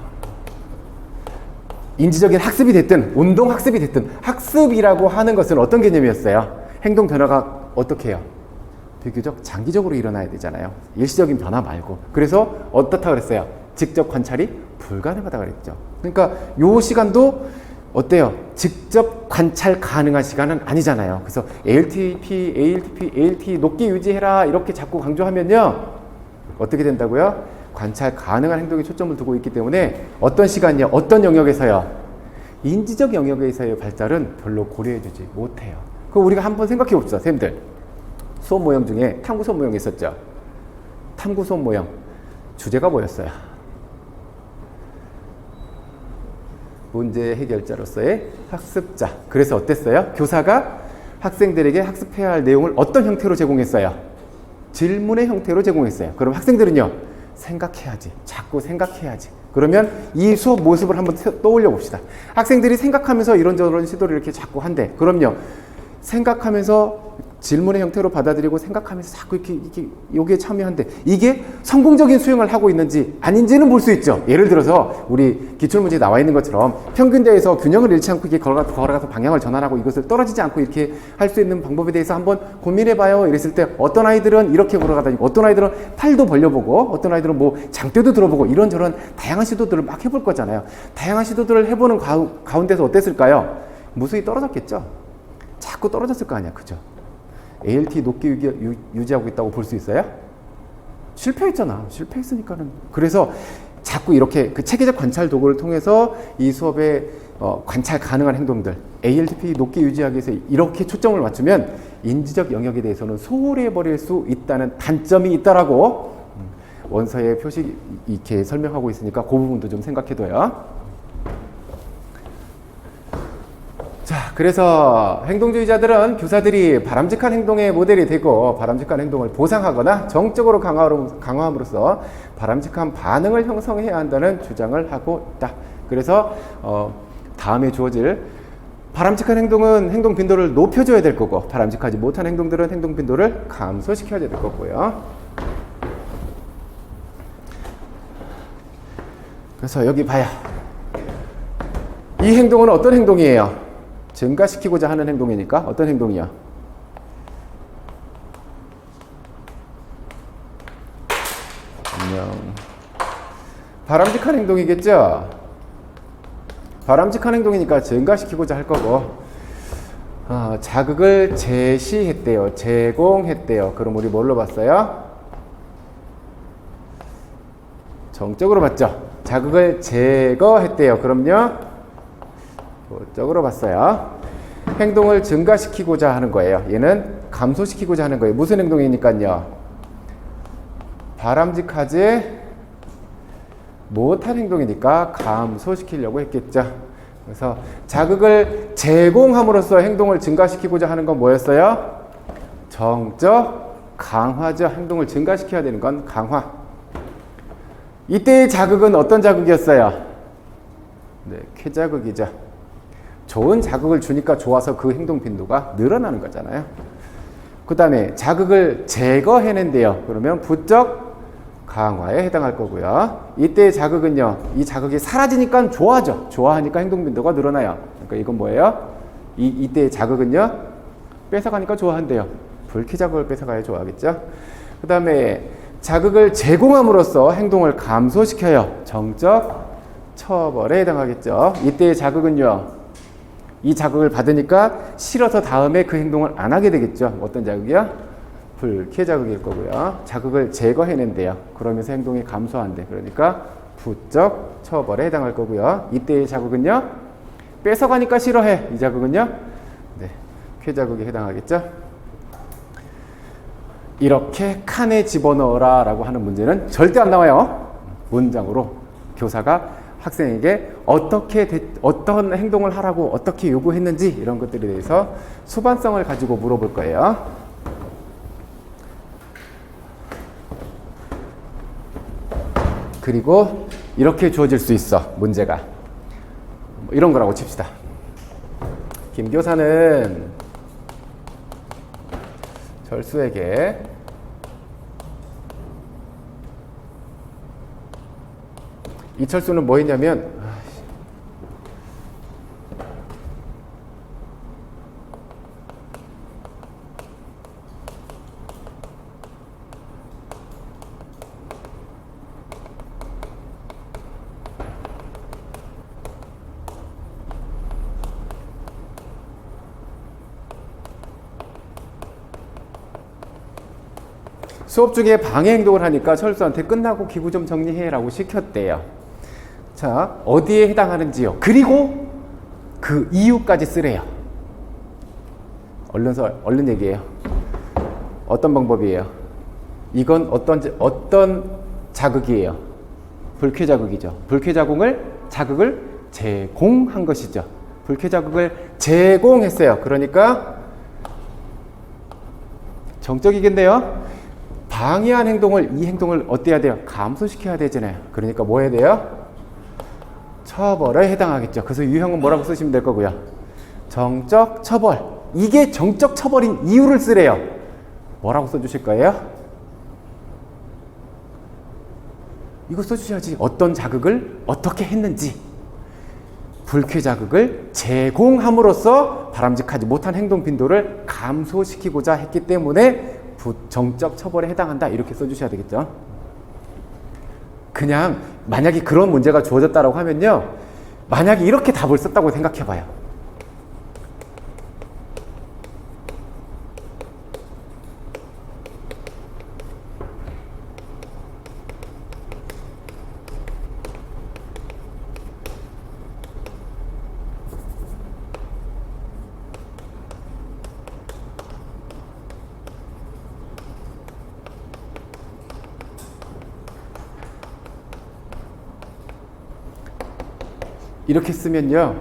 Speaker 1: 인지적인 학습이 됐든 운동 학습이 됐든 학습이라고 하는 것은 어떤 개념이었어요? 행동 변화가 어떻게 해요? 비교적 장기적으로 일어나야 되잖아요. 일시적인 변화 말고. 그래서 어떻다 그랬어요? 직접 관찰이 불가능하다 그랬죠. 그러니까 요 시간도 어때요? 직접 관찰 가능한 시간은 아니잖아요. 그래서 ALT 높게 유지해라 이렇게 자꾸 강조하면요. 어떻게 된다고요? 관찰 가능한 행동에 초점을 두고 있기 때문에 어떤 시간이요? 어떤 영역에서요? 인지적 영역에서의 발달은 별로 고려해주지 못해요. 그럼 우리가 한번 생각해 봅시다. 쌤들. 수업 모형 중에 탐구 수업 모형이 있었죠. 탐구 수업 모형. 주제가 뭐였어요? 문제 해결자로서의 학습자. 그래서 어땠어요? 교사가 학생들에게 학습해야 할 내용을 어떤 형태로 제공했어요? 질문의 형태로 제공했어요. 그럼 학생들은요? 생각해야지. 자꾸 생각해야지. 그러면 이 수업 모습을 한번 떠올려 봅시다. 학생들이 생각하면서 이런저런 시도를 이렇게 자꾸 한대. 그럼요. 생각하면서 질문의 형태로 받아들이고 생각하면서 자꾸 이렇게 여기에 참여한대. 이게 성공적인 수행을 하고 있는지 아닌지는 볼 수 있죠. 예를 들어서 우리 기출문제에 나와 있는 것처럼 평균대에서 균형을 잃지 않고 이렇게 걸어가서 방향을 전환하고 이것을 떨어지지 않고 이렇게 할 수 있는 방법에 대해서 한번 고민해봐요. 이랬을 때 어떤 아이들은 이렇게 걸어가다니고 어떤 아이들은 팔도 벌려보고 어떤 아이들은 뭐 장대도 들어보고 이런저런 다양한 시도들을 막 해볼 거잖아요. 다양한 시도들을 해보는 가운데서 어땠을까요? 무수히 떨어졌겠죠. 자꾸 떨어졌을 거 아니야. 그죠? ALT 높게 유지하고 있다고 볼 수 있어요? 실패했잖아. 실패했으니까는. 그래서 자꾸 이렇게 그 체계적 관찰 도구를 통해서 이 수업에 관찰 가능한 행동들, ALT 높게 유지하기 위해서 이렇게 초점을 맞추면 인지적 영역에 대해서는 소홀해 버릴 수 있다는 단점이 있다라고 원서에 표시 이렇게 설명하고 있으니까 그 부분도 좀 생각해둬요. 자, 그래서 행동주의자들은 교사들이 바람직한 행동의 모델이 되고 바람직한 행동을 보상하거나 정적으로 강화함으로써 바람직한 반응을 형성해야 한다는 주장을 하고 있다. 그래서 다음에 주어질 바람직한 행동은 행동 빈도를 높여줘야 될 거고 바람직하지 못한 행동들은 행동 빈도를 감소시켜야 될 거고요. 그래서 여기 봐요. 이 행동은 어떤 행동이에요? 증가시키고자 하는 행동이니까 어떤 행동이야? 안녕. 바람직한 행동이겠죠? 바람직한 행동이니까 증가시키고자 할 거고 자극을 제시했대요. 제공했대요. 그럼 우리 뭘로 봤어요? 정적으로 봤죠. 자극을 제거했대요. 그럼요. 부적으로 봤어요. 행동을 증가시키고자 하는 거예요. 얘는 감소시키고자 하는 거예요. 무슨 행동이니까요? 바람직하지 못한 행동이니까 감소시키려고 했겠죠. 그래서 자극을 제공함으로써 행동을 증가시키고자 하는 건 뭐였어요? 정적 강화죠. 행동을 증가시켜야 되는 건 강화. 이때의 자극은 어떤 자극이었어요? 네, 쾌자극이죠. 좋은 자극을 주니까 좋아서 그 행동 빈도가 늘어나는 거잖아요. 그 다음에 자극을 제거해낸대요. 그러면 부적 강화에 해당할 거고요. 이때의 자극은요, 이 자극이 사라지니까 좋아져. 좋아하니까 행동 빈도가 늘어나요. 그러니까 이건 뭐예요? 이때의 자극은요, 뺏어가니까 좋아한대요. 불쾌자극을 뺏어가야 좋아하겠죠. 그 다음에 자극을 제공함으로써 행동을 감소시켜요. 정적 처벌에 해당하겠죠. 이때의 자극은요, 이 자극을 받으니까 싫어서 다음에 그 행동을 안 하게 되겠죠. 어떤 자극이야? 불쾌 자극일 거고요. 자극을 제거해낸대요. 그러면서 행동이 감소한대. 그러니까 부적 처벌에 해당할 거고요. 이때의 자극은요, 뺏어가니까 싫어해. 이 자극은요, 네, 쾌자극에 해당하겠죠. 이렇게 칸에 집어넣어라 라고 하는 문제는 절대 안 나와요. 문장으로 교사가 학생에게 어떤 행동을 하라고 어떻게 요구했는지 이런 것들에 대해서 수반성을 가지고 물어볼 거예요. 그리고 이렇게 주어질 수 있어. 문제가 이런 거라고 칩시다. 김 교사는 철수에게 이철수는 뭐 했냐면 수업 중에 방해 행동을 하니까 철수한테 끝나고 기구 좀 정리해 라고 시켰대요. 자, 어디에 해당하는지요. 그리고 그 이유까지 쓰래요. 얼른 얘기해요. 어떤 방법이에요? 이건 어떤 자극이에요? 불쾌 자극이죠. 불쾌 자극을 제공한 것이죠. 불쾌 자극을 제공했어요. 그러니까 정적이겠네요. 방해한 이 행동을 어때야 돼요? 감소시켜야 되잖아요. 그러니까 뭐 해야 돼요? 처벌에 해당하겠죠. 그래서 유형은 뭐라고 쓰시면 될 거고요. 정적 처벌. 이게 정적 처벌인 이유를 쓰래요. 뭐라고 써주실 거예요? 이거 써주셔야지. 어떤 자극을 어떻게 했는지. 불쾌 자극을 제공함으로써 바람직하지 못한 행동 빈도를 감소시키고자 했기 때문에 정적 처벌에 해당한다. 이렇게 써주셔야 되겠죠. 그냥 만약에 그런 문제가 주어졌다고 하면요, 만약에 이렇게 답을 썼다고 생각해봐요. 이렇게 쓰면요,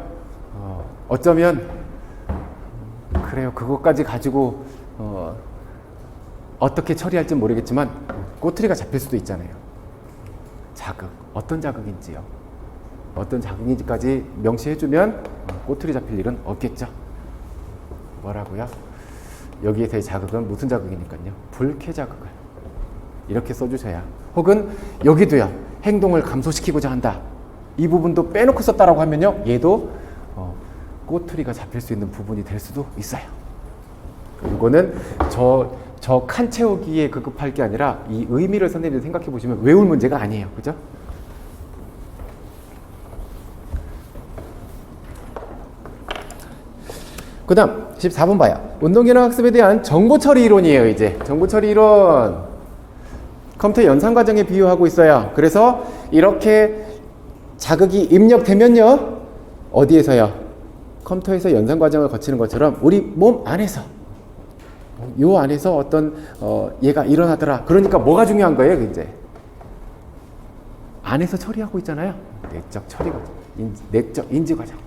Speaker 1: 어쩌면 그래요. 그것까지 가지고 어떻게 처리할지 모르겠지만 꼬투리가 잡힐 수도 있잖아요. 자극, 어떤 자극인지요. 어떤 자극인지까지 명시해주면 꼬투리 잡힐 일은 없겠죠. 뭐라고요? 여기에서의 자극은 무슨 자극이니까요. 불쾌 자극을 이렇게 써주셔야. 혹은 여기도요, 행동을 감소시키고자 한다. 이 부분도 빼놓고 썼다라고 하면요, 얘도 꼬투리가 잡힐 수 있는 부분이 될 수도 있어요. 이거는 저 칸 채우기에 급급할 게 아니라 이 의미를 선생님들 생각해 보시면 외울 문제가 아니에요. 그죠? 그 다음 14번 봐요. 운동기능 학습에 대한 정보처리 이론이에요. 이제 정보처리 이론 컴퓨터 연산 과정에 비유하고 있어요. 그래서 이렇게 자극이 입력되면요, 어디에서요? 컴퓨터에서 연산 과정을 거치는 것처럼 우리 몸 안에서, 요 안에서 어떤 얘가 일어나더라. 그러니까 뭐가 중요한 거예요, 이제? 안에서 처리하고 있잖아요. 내적 처리 과정, 내적 인지 과정.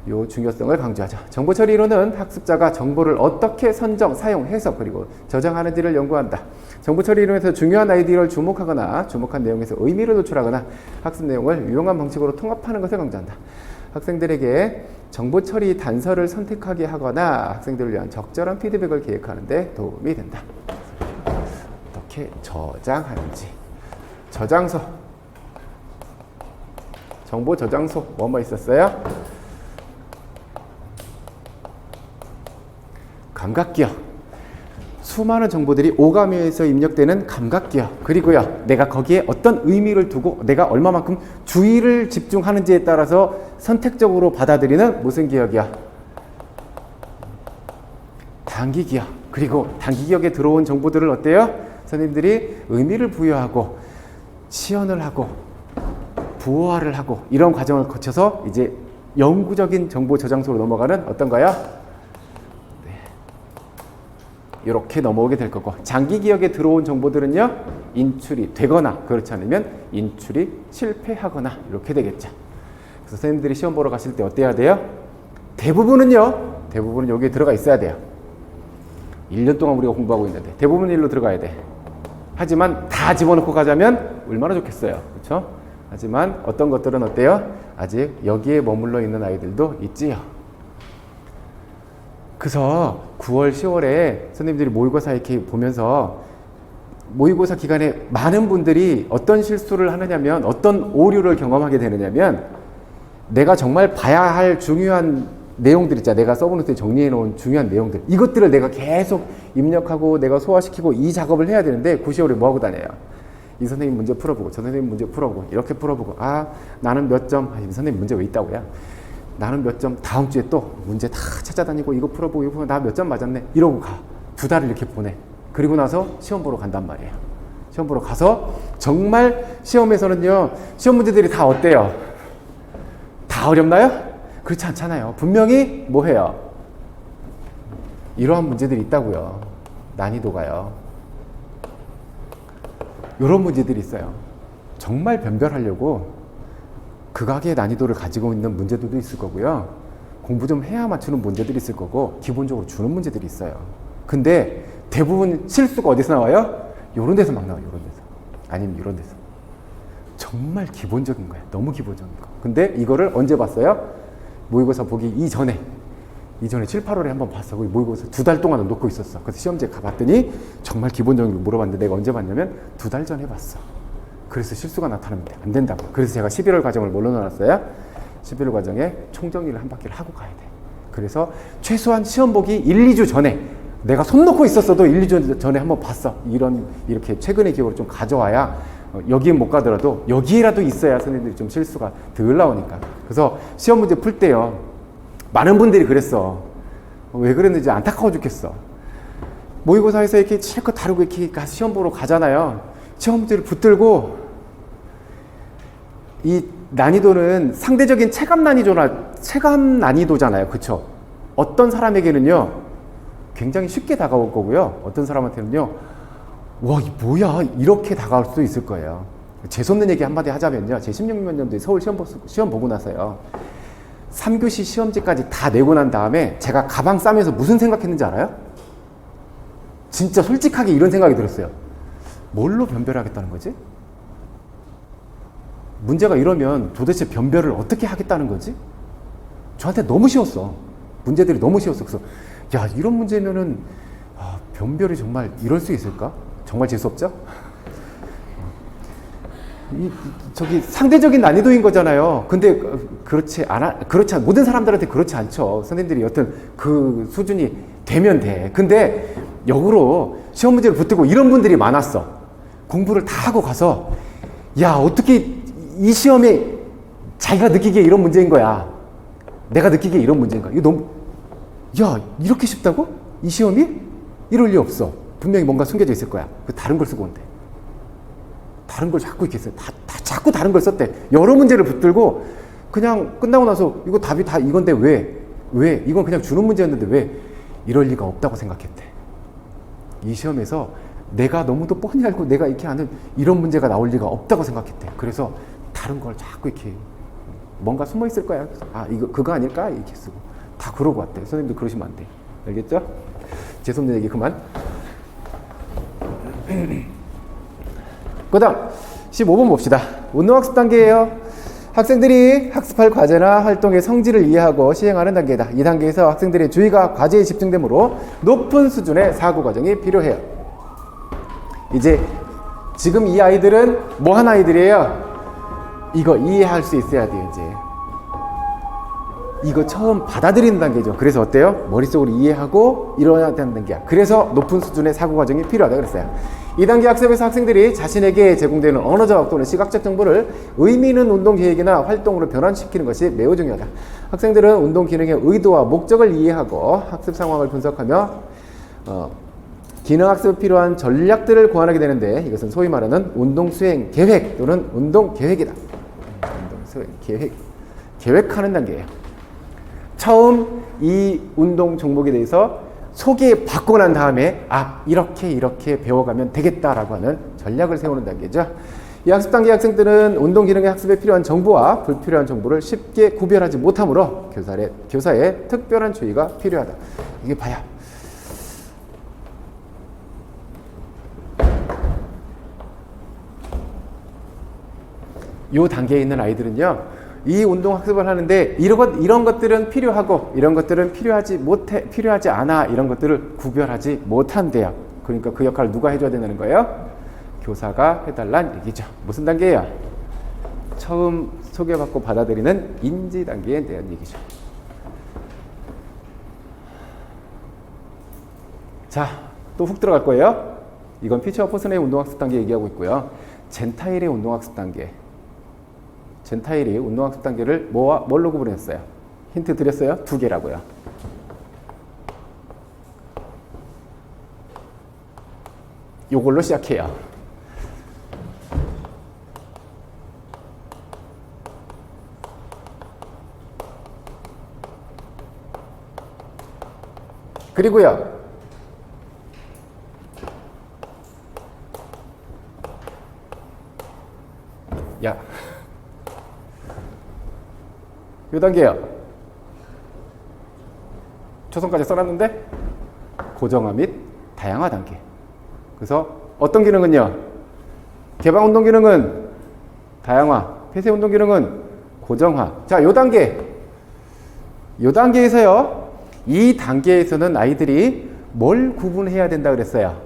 Speaker 1: 요 중요성을 강조하죠. 정보 처리 이론은 학습자가 정보를 어떻게 선정, 사용, 해석, 그리고 저장하는지를 연구한다. 정보 처리 이론에서 중요한 아이디어를 주목하거나 주목한 내용에서 의미를 노출하거나 학습 내용을 유용한 방식으로 통합하는 것을 강조한다. 학생들에게 정보 처리 단서를 선택하게 하거나 학생들을 위한 적절한 피드백을 계획하는 데 도움이 된다. 어떻게 저장하는지. 저장소. 정보 저장소 뭐뭐 있었어요? 감각기억. 수많은 정보들이 오감에서 입력되는 감각기억. 그리고요, 내가 거기에 어떤 의미를 두고 내가 얼마만큼 주의를 집중하는지에 따라서 선택적으로 받아들이는 무슨 기억이야? 단기기억. 그리고 단기기억에 들어온 정보들을 어때요? 선생님들이 의미를 부여하고 시연을 하고 부호화를 하고 이런 과정을 거쳐서 이제 영구적인 정보 저장소로 넘어가는 어떤가요? 이렇게 넘어오게 될 거고, 장기 기억에 들어온 정보들은요, 인출이 되거나 그렇지 않으면 인출이 실패하거나 이렇게 되겠죠. 그래서 선생님들이 시험 보러 가실 때 어때야 돼요? 대부분은 여기에 들어가 있어야 돼요. 1년 동안 우리가 공부하고 있는데 대부분 일로 들어가야 돼. 하지만 다 집어넣고 가자면 얼마나 좋겠어요. 그렇죠? 하지만 어떤 것들은 어때요? 아직 여기에 머물러 있는 아이들도 있지요. 그래서 9월, 10월에 선생님들이 모의고사 이렇게 보면서 모의고사 기간에 많은 분들이 어떤 실수를 하느냐면, 어떤 오류를 경험하게 되느냐면, 내가 정말 봐야 할 중요한 내용들 있잖아. 내가 써보는 정리해 놓은 중요한 내용들. 이것들을 내가 계속 입력하고 내가 소화시키고 이 작업을 해야 되는데 9, 10월에 뭐 하고 다녀요? 이 선생님 문제 풀어보고 저 선생님 문제 풀어보고 이렇게 풀어보고, 아 나는 몇 점, 이 선생님 문제 왜 있다고요? 나는 몇 점, 다음 주에 또 문제 다 찾아다니고 이거 풀어보고 이거 나 몇 점 맞았네 이러고 가. 2달을 이렇게 보내. 그리고 나서 시험 보러 간단 말이에요. 시험 보러 가서 정말 시험에서는요, 시험 문제들이 다 어때요? 다 어렵나요? 그렇지 않잖아요. 분명히 뭐 해요? 이러한 문제들이 있다고요. 난이도가요. 이런 문제들이 있어요. 정말 변별하려고 극악의 난이도를 가지고 있는 문제들도 있을 거고요. 공부 좀 해야 맞추는 문제들이 있을 거고, 기본적으로 주는 문제들이 있어요. 근데 대부분 실수가 어디서 나와요? 요런 데서 막 나와요. 요런 데서. 아니면 이런 데서. 정말 기본적인 거예요. 너무 기본적인 거. 근데 이거를 언제 봤어요? 모의고사 보기 이전에 7, 8월에 한번 봤어. 모의고사 2달 동안 놓고 있었어. 그래서 시험지에 가봤더니 정말 기본적인 거 물어봤는데 내가 언제 봤냐면 2달 전에 봤어. 그래서 실수가 나타나면 안 된다고. 그래서 제가 11월 과정을 뭘로 넣어놨어요? 11월 과정에 총정리를 한 바퀴를 하고 가야 돼. 그래서 최소한 시험 보기 1, 2주 전에, 내가 손 놓고 있었어도 1, 2주 전에 한번 봤어. 이렇게 최근의 기억으로 좀 가져와야, 여기에 못 가더라도 여기에라도 있어야 선생님들이 좀 실수가 덜 나오니까. 그래서 시험 문제 풀 때요, 많은 분들이 그랬어. 왜 그랬는지 안타까워 죽겠어. 모의고사에서 이렇게 실컷 다루고 이렇게 시험 보러 가잖아요. 시험 문제를 붙들고, 이 난이도는 상대적인 체감 난이도잖아요. 그쵸? 어떤 사람에게는요, 굉장히 쉽게 다가올 거고요. 어떤 사람한테는요, 와, 이 뭐야? 이렇게 다가올 수도 있을 거예요. 재수없는 얘기 한마디 하자면요. 제 16년 년도에 서울 시험 보고 나서요, 3교시 시험지까지 다 내고 난 다음에 제가 가방 싸면서 무슨 생각했는지 알아요? 진짜 솔직하게 이런 생각이 들었어요. 뭘로 변별하겠다는 거지? 문제가 이러면 도대체 변별을 어떻게 하겠다는 거지? 저한테 너무 쉬웠어. 문제들이 너무 쉬웠어. 그래서 야, 이런 문제면은 변별이 정말 이럴 수 있을까? 정말 재수없죠? 저기 상대적인 난이도인 거잖아요. 근데 모든 사람들한테 그렇지 않죠. 선생님들이 여튼 그 수준이 되면 돼. 근데 역으로 시험 문제를 붙들고 이런 분들이 많았어. 공부를 다 하고 가서, 야, 어떻게 이 시험에 자기가 느끼기에 이런 문제인 거야. 내가 느끼기에 이런 문제인 거야. 이거 너무, 야, 이렇게 쉽다고? 이 시험이? 이럴 리 없어. 분명히 뭔가 숨겨져 있을 거야. 다른 걸 쓰고 온대. 다른 걸 자꾸 이렇게 써요. 자꾸 다른 걸 썼대. 여러 문제를 붙들고 그냥 끝나고 나서 이거 답이 다 이건데 왜? 이건 그냥 주는 문제였는데 왜? 이럴 리가 없다고 생각했대. 이 시험에서 내가 너무도 뻔히 알고 내가 이렇게 아는 이런 문제가 나올 리가 없다고 생각했대. 그래서 다른 걸 자꾸 이렇게 뭔가 숨어 있을 거야. 그거 아닐까? 이렇게 쓰고 다 그러고 왔대. 선생님도 그러시면 안 돼. 알겠죠? 재수없는 얘기 그만. 그 다음 15번 봅시다. 운동학습 단계예요. 학생들이 학습할 과제나 활동의 성질을 이해하고 시행하는 단계이다. 이 단계에서 학생들의 주의가 과제에 집중되므로 높은 수준의 사고 과정이 필요해요. 이제 지금 이 아이들은 뭐 한 아이들이에요? 이거 이해할 수 있어야 돼요. 이제 이거 처음 받아들이는 단계죠. 그래서 어때요? 머릿속으로 이해하고 일어나야 되는 단계야. 그래서 높은 수준의 사고 과정이 필요하다 그랬어요. 이 단계 학습에서 학생들이 자신에게 제공되는 언어적 또는 시각적 정보를 의미 있는 운동 계획이나 활동으로 변환시키는 것이 매우 중요하다. 학생들은 운동 기능의 의도와 목적을 이해하고 학습 상황을 분석하며 기능 학습에 필요한 전략들을 고안하게 되는데 이것은 소위 말하는 운동 수행 계획 또는 운동 계획이다. 운동 수행 계획하는 단계예요. 처음 이 운동 종목에 대해서 소개받고 난 다음에 이렇게 배워가면 되겠다라고 하는 전략을 세우는 단계죠. 이 학습 단계 학생들은 운동 기능의 학습에 필요한 정보와 불필요한 정보를 쉽게 구별하지 못하므로 교사의 특별한 주의가 필요하다. 이게 봐야 이 단계에 있는 아이들은요, 이 운동 학습을 하는데 이런 것들은 필요하고 이런 것들은 필요하지 않아, 이런 것들을 구별하지 못한대요. 그러니까 그 역할을 누가 해줘야 된다는 거예요? 교사가 해달란 얘기죠. 무슨 단계예요? 처음 소개받고 받아들이는 인지 단계에 대한 얘기죠. 자, 또 훅 들어갈 거예요. 이건 피처와 포슨의 운동학습 단계 얘기하고 있고요. 젠타일의 운동학습 단계. 젠타일이 운동학습 단계를 뭘로 구분했어요? 힌트 드렸어요? 2개라고요. 요걸로 시작해요. 그리고요, 요 단계요. 초성까지 써놨는데 고정화 및 다양화 단계. 그래서 어떤 기능은요? 개방 운동 기능은 다양화, 폐쇄 운동 기능은 고정화. 자, 요 단계에서요. 이 단계에서는 아이들이 뭘 구분해야 된다 그랬어요?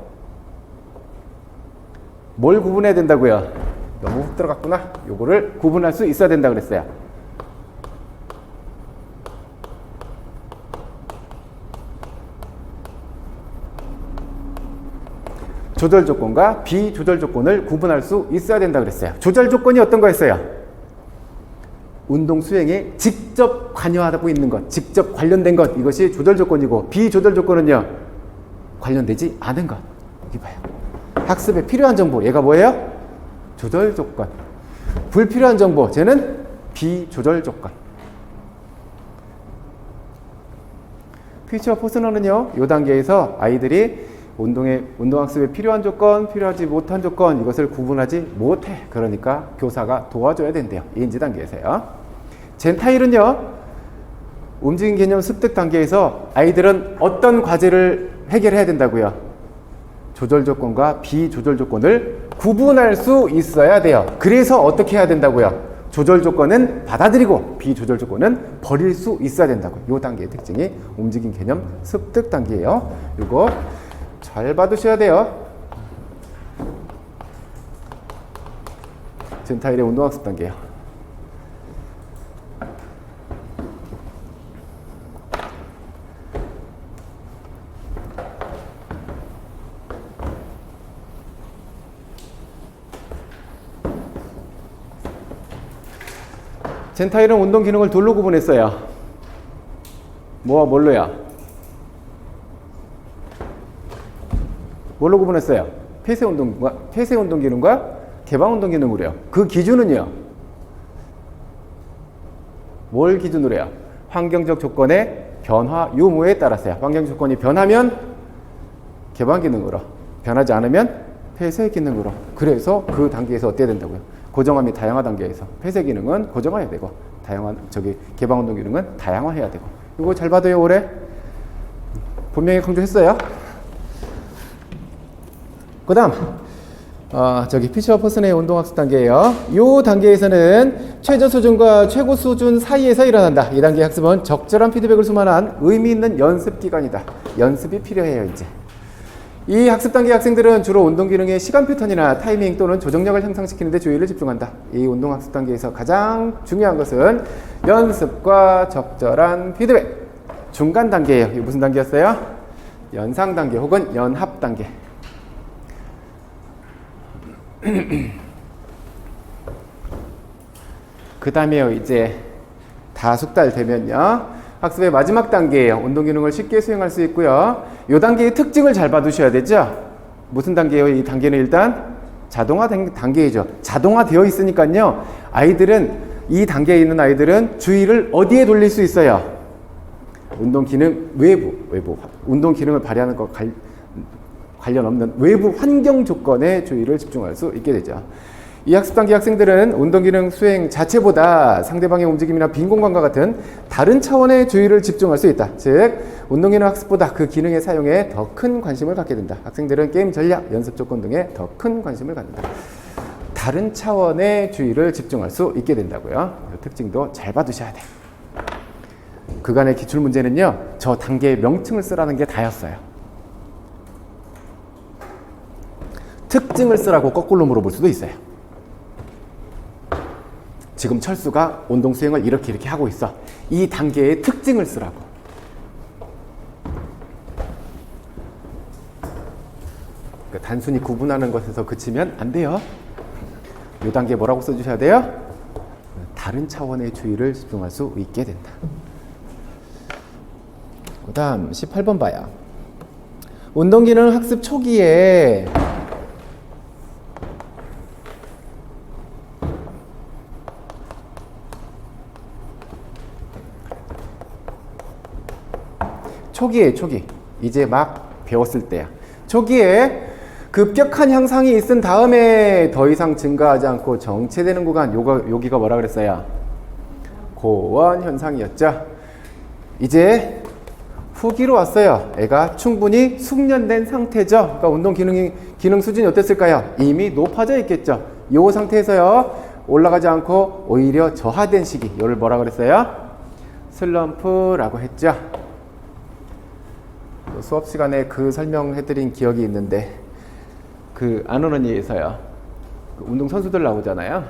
Speaker 1: 뭘 구분해야 된다고요? 너무 훅 들어갔구나. 요거를 구분할 수 있어야 된다 그랬어요. 조절 조건과 비조절 조건을 구분할 수 있어야 된다 그랬어요. 조절 조건이 어떤 거였어요? 운동 수행에 직접 관여하고 있는 것, 직접 관련된 것, 이것이 조절 조건이고, 비조절 조건은요, 관련되지 않은 것. 여기 봐요. 학습에 필요한 정보, 얘가 뭐예요? 조절 조건. 불필요한 정보, 쟤는 비조절 조건. 피처와 포스너는요, 이 단계에서 아이들이 운동학습에 필요한 조건, 필요하지 못한 조건, 이것을 구분하지 못해. 그러니까 교사가 도와줘야 된대요. 인지 단계에서요. 젠타일은요, 움직임 개념 습득 단계에서 아이들은 어떤 과제를 해결해야 된다고요? 조절 조건과 비조절 조건을 구분할 수 있어야 돼요. 그래서 어떻게 해야 된다고요? 조절 조건은 받아들이고 비조절 조건은 버릴 수 있어야 된다고요. 이 단계의 특징이 움직임 개념 습득 단계예요. 이거 잘 받으셔야 돼요. 젠타일의 운동학습 단계요. 젠타일은 운동 기능을 둘로 구분했어요. 뭐와 뭘로야? 뭘로 구분했어요? 폐쇄 운동 기능과 개방운동 기능으로요. 그 기준은요. 뭘 기준으로 해요? 환경적 조건의 변화 유무에 따라서요. 환경 조건이 변하면 개방 기능으로, 변하지 않으면 폐쇄 기능으로. 그래서 그 단계에서 어때야 된다고요? 고정화 및 다양화 단계에서 폐쇄 기능은 고정화해야 되고 개방 운동 기능은 다양화해야 되고. 이거 잘 봐도요. 올해 분명히 강조했어요. 그다음 피셔 퍼슨의 운동학습 단계예요. 이 단계에서는 최저 수준과 최고 수준 사이에서 일어난다. 이 단계 학습은 적절한 피드백을 수반한 의미 있는 연습 기간이다. 연습이 필요해요. 이제 이 학습 단계 학생들은 주로 운동 기능의 시간 패턴이나 타이밍 또는 조정력을 향상시키는 데 주의를 집중한다. 이 운동 학습 단계에서 가장 중요한 것은 연습과 적절한 피드백. 중간 단계예요. 이게 무슨 단계였어요? 연상 단계 혹은 연합 단계. 그 다음에요. 이제 다 숙달되면요. 학습의 마지막 단계예요. 운동 기능을 쉽게 수행할 수 있고요. 이 단계의 특징을 잘 봐두셔야 되죠. 무슨 단계예요? 이 단계는 일단 자동화 단계이죠. 자동화되어 있으니까요. 아이들은 이 단계에 있는 아이들은 주의를 어디에 돌릴 수 있어요? 운동 기능 외부 운동 기능을 발휘하는 것 관련 없는 외부 환경 조건에 주의를 집중할 수 있게 되죠. 이 학습 단계 학생들은 운동 기능 수행 자체보다 상대방의 움직임이나 빈 공간과 같은 다른 차원의 주의를 집중할 수 있다. 즉, 운동 기능 학습보다 그 기능의 사용에 더 큰 관심을 갖게 된다. 학생들은 게임 전략, 연습 조건 등에 더 큰 관심을 갖는다. 다른 차원의 주의를 집중할 수 있게 된다고요. 이 특징도 잘 봐두셔야 돼. 그간의 기출 문제는요, 저 단계의 명칭을 쓰라는 게 다였어요. 특징을 쓰라고 거꾸로 물어볼 수도 있어요. 지금 철수가 운동 수행을 이렇게 하고 있어. 이 단계의 특징을 쓰라고. 그러니까 단순히 구분하는 것에서 그치면 안 돼요. 이 단계 뭐라고 써주셔야 돼요? 다른 차원의 주의를 집중할 수 있게 된다. 그 다음 18번 봐요. 운동기능 학습 초기에 초기 이제 막 배웠을 때야. 초기에 급격한 향상이 있은 다음에 더 이상 증가하지 않고 정체되는 구간, 여기가 뭐라 그랬어요? 고원 현상이었죠. 이제 후기로 왔어요. 애가 충분히 숙련된 상태죠. 그러니까 운동 기능 수준이 어땠을까요? 이미 높아져 있겠죠. 이 상태에서요, 올라가지 않고 오히려 저하된 시기, 이걸 뭐라 그랬어요? 슬럼프라고 했죠. 수업 시간에 그 설명해드린 기억이 있는데, 그 아노런이에서요, 그 운동 선수들 나오잖아요.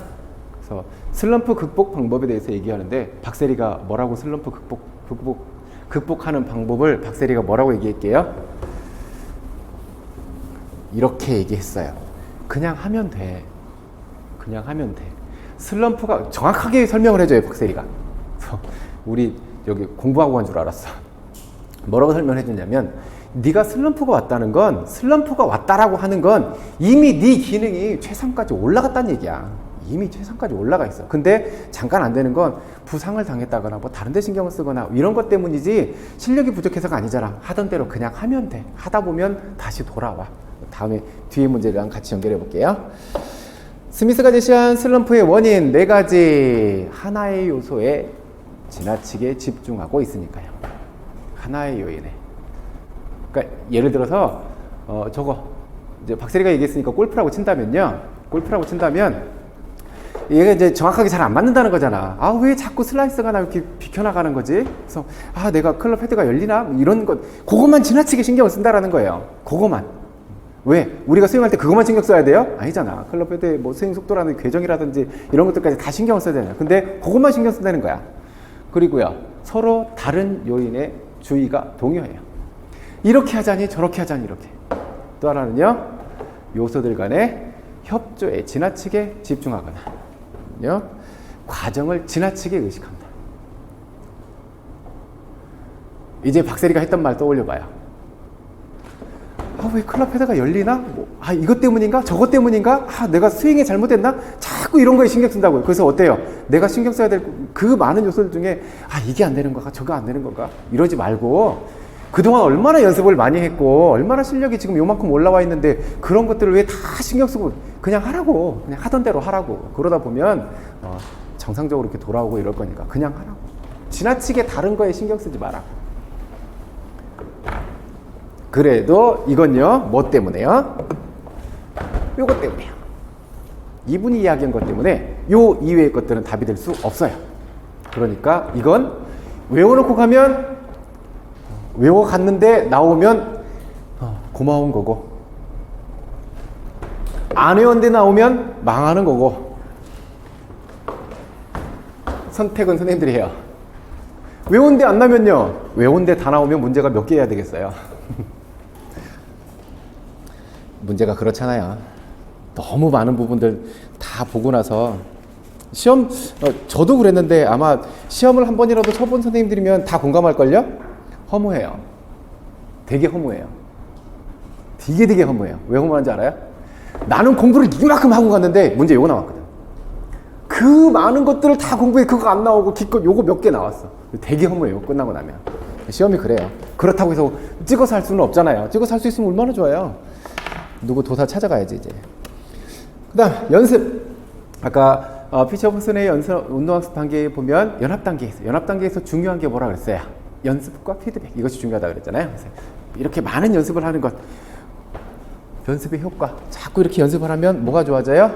Speaker 1: 그래서 슬럼프 극복 방법에 대해서 얘기하는데, 박세리가 뭐라고 슬럼프 극복하는 방법을 박세리가 뭐라고 얘기할게요? 이렇게 얘기했어요. 그냥 하면 돼. 그냥 하면 돼. 슬럼프가 정확하게 설명을 해줘요, 박세리가. 그래서 우리 여기 공부하고 간 줄 알았어. 뭐라고 설명해 주냐면, 네가 슬럼프가 왔다라고 하는 건 이미 네 기능이 최상까지 올라갔다는 얘기야. 이미 최상까지 올라가 있어. 근데 잠깐 안 되는 건 부상을 당했다거나 뭐 다른 데 신경을 쓰거나 이런 것 때문이지 실력이 부족해서가 아니잖아. 하던 대로 그냥 하면 돼. 하다 보면 다시 돌아와. 다음에 뒤에 문제랑 같이 연결해 볼게요. 스미스가 제시한 슬럼프의 원인 4가지. 하나의 요소에 지나치게 집중하고 있으니까요. 하나의 요인에. 그러니까 예를 들어서 저거 이제 박세리가 얘기했으니까 골프라고 친다면요. 얘가 이제 정확하게 잘 안 맞는다는 거잖아. 아, 왜 자꾸 슬라이스가 나 이렇게 비켜나가는 거지? 그래서 아, 내가 클럽 헤드가 열리나? 뭐 이런 것, 그것만 지나치게 신경을 쓴다라는 거예요. 그것만. 왜? 우리가 스윙할 때 그것만 신경 써야 돼요? 아니잖아. 클럽 헤드의 뭐 스윙 속도라든지 궤정이라든지 이런 것들까지 다 신경을 써야 되잖아. 근데 그것만 신경 쓴다는 거야. 그리고요, 서로 다른 요인에 주의가 동요해요. 이렇게 하자니 저렇게 하자니 이렇게. 또 하나는요, 요소들 간의 협조에 지나치게 집중하거나 과정을 지나치게 의식한다. 이제 박세리가 했던 말 떠올려 봐요. 왜 클럽 헤드가 열리나? 이것 때문인가? 저것 때문인가? 내가 스윙이 잘못됐나? 자꾸 이런 거에 신경 쓴다고요. 그래서 어때요? 내가 신경 써야 될 그 많은 요소들 중에 이게 안 되는 건가? 저거 안 되는 건가? 이러지 말고 그동안 얼마나 연습을 많이 했고 얼마나 실력이 지금 요만큼 올라와 있는데 그런 것들을 왜 다 신경 쓰고 그냥 하라고. 그냥 하던 대로 하라고. 그러다 보면 정상적으로 이렇게 돌아오고 이럴 거니까 그냥 하라고. 지나치게 다른 거에 신경 쓰지 마라. 그래도 이건요, 뭐 때문에요? 요것 때문에요. 이분이 이야기한 것 때문에 요 이외의 것들은 답이 될 수 없어요. 그러니까 이건 외워놓고 가면 외워갔는데 나오면 고마운 거고, 안 외웠는데 나오면 망하는 거고, 선택은 선생님들이 해요. 외운데 안 나면요, 외운데 다 나오면 문제가 몇 개 해야 되겠어요? 문제가 그렇잖아요. 너무 많은 부분들 다 보고 나서 시험, 저도 그랬는데 아마 시험을 한 번이라도 쳐본 선생님들이면 다 공감할걸요? 허무해요. 되게 허무해요. 되게 허무해요. 왜 허무한지 알아요? 나는 공부를 이만큼 하고 갔는데 문제 요거 나왔거든. 그 많은 것들을 다 공부해. 그거 안 나오고 기껏 요거 몇 개 나왔어. 되게 허무해요. 끝나고 나면. 시험이 그래요. 그렇다고 해서 찍어서 할 수는 없잖아요. 찍어서 할 수 있으면 얼마나 좋아요. 누구 도사 찾아가야지 이제. 그 다음 연습. 아까 피처 퍼슨의 운동학습 단계에 보면 연합 단계에 있어요. 연합 단계에서 중요한 게 뭐라 그랬어요? 연습과 피드백. 이것이 중요하다고 그랬잖아요. 그래서 이렇게 많은 연습을 하는 것, 연습의 효과. 자꾸 이렇게 연습을 하면 뭐가 좋아져요?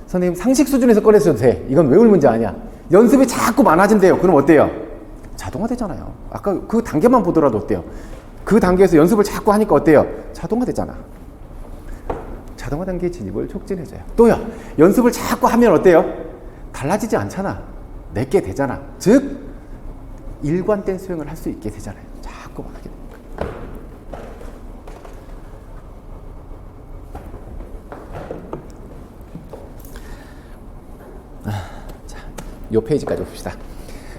Speaker 1: 선생님 상식 수준에서 꺼내셔도 돼. 이건 외울 문제 아니야. 연습이 자꾸 많아진대요. 그럼 어때요? 자동화 되잖아요. 아까 그 단계만 보더라도 어때요? 그 단계에서 연습을 자꾸 하니까 어때요? 자동화 되잖아. 자동화 단계의 진입을 촉진해줘요. 또요, 연습을 자꾸 하면 어때요? 달라지지 않잖아. 내게 되잖아. 즉 일관된 수행을 할 수 있게 되잖아요. 자꾸 하게 됩니다. 자, 요 페이지까지 봅시다.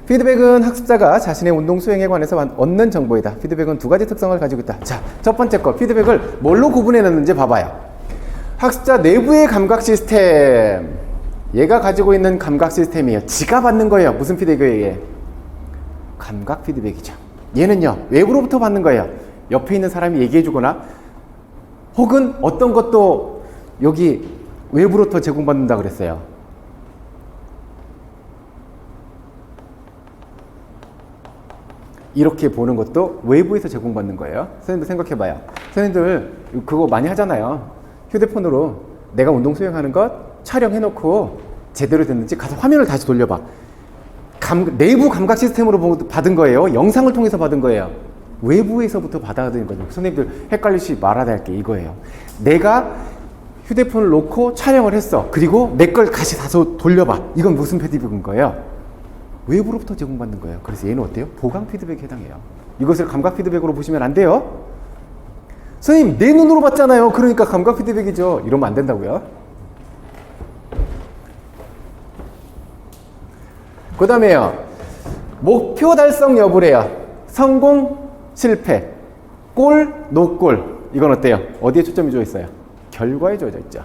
Speaker 1: 피드백은 학습자가 자신의 운동 수행에 관해서 얻는 정보이다. 피드백은 두 가지 특성을 가지고 있다. 자, 첫 번째 거, 피드백을 뭘로 구분해놨는지 봐봐요. 학습자 내부의 감각 시스템. 얘가 가지고 있는 감각 시스템이에요. 지가 받는 거예요. 무슨 피드백이에요? 감각 피드백이죠. 얘는요, 외부로부터 받는 거예요. 옆에 있는 사람이 얘기해주거나 혹은 어떤 것도 여기 외부로부터 제공받는다 그랬어요. 이렇게 보는 것도 외부에서 제공받는 거예요. 선생님들 생각해봐요. 선생님들 그거 많이 하잖아요. 휴대폰으로 내가 운동 수행하는 것 촬영해놓고 제대로 됐는지 가서 화면을 다시 돌려봐. 내부 감각 시스템으로 받은 거예요? 영상을 통해서 받은 거예요? 외부에서부터 받아야 되는 거죠. 선생님들 헷갈리시 말아야 할 게 이거예요. 내가 휴대폰을 놓고 촬영을 했어. 그리고 내 걸 다시 다시 돌려봐. 이건 무슨 피드백인 거예요? 외부로부터 제공받는 거예요. 그래서 얘는 어때요? 보강 피드백에 해당해요. 이것을 감각 피드백으로 보시면 안 돼요. 선생님, 내 눈으로 봤잖아요. 그러니까 감각 피드백이죠. 이러면 안 된다고요. 그 다음에요, 목표 달성 여부래요. 성공, 실패, 골, 노골. 이건 어때요? 어디에 초점이 져 있어요? 결과에 주어져 있죠.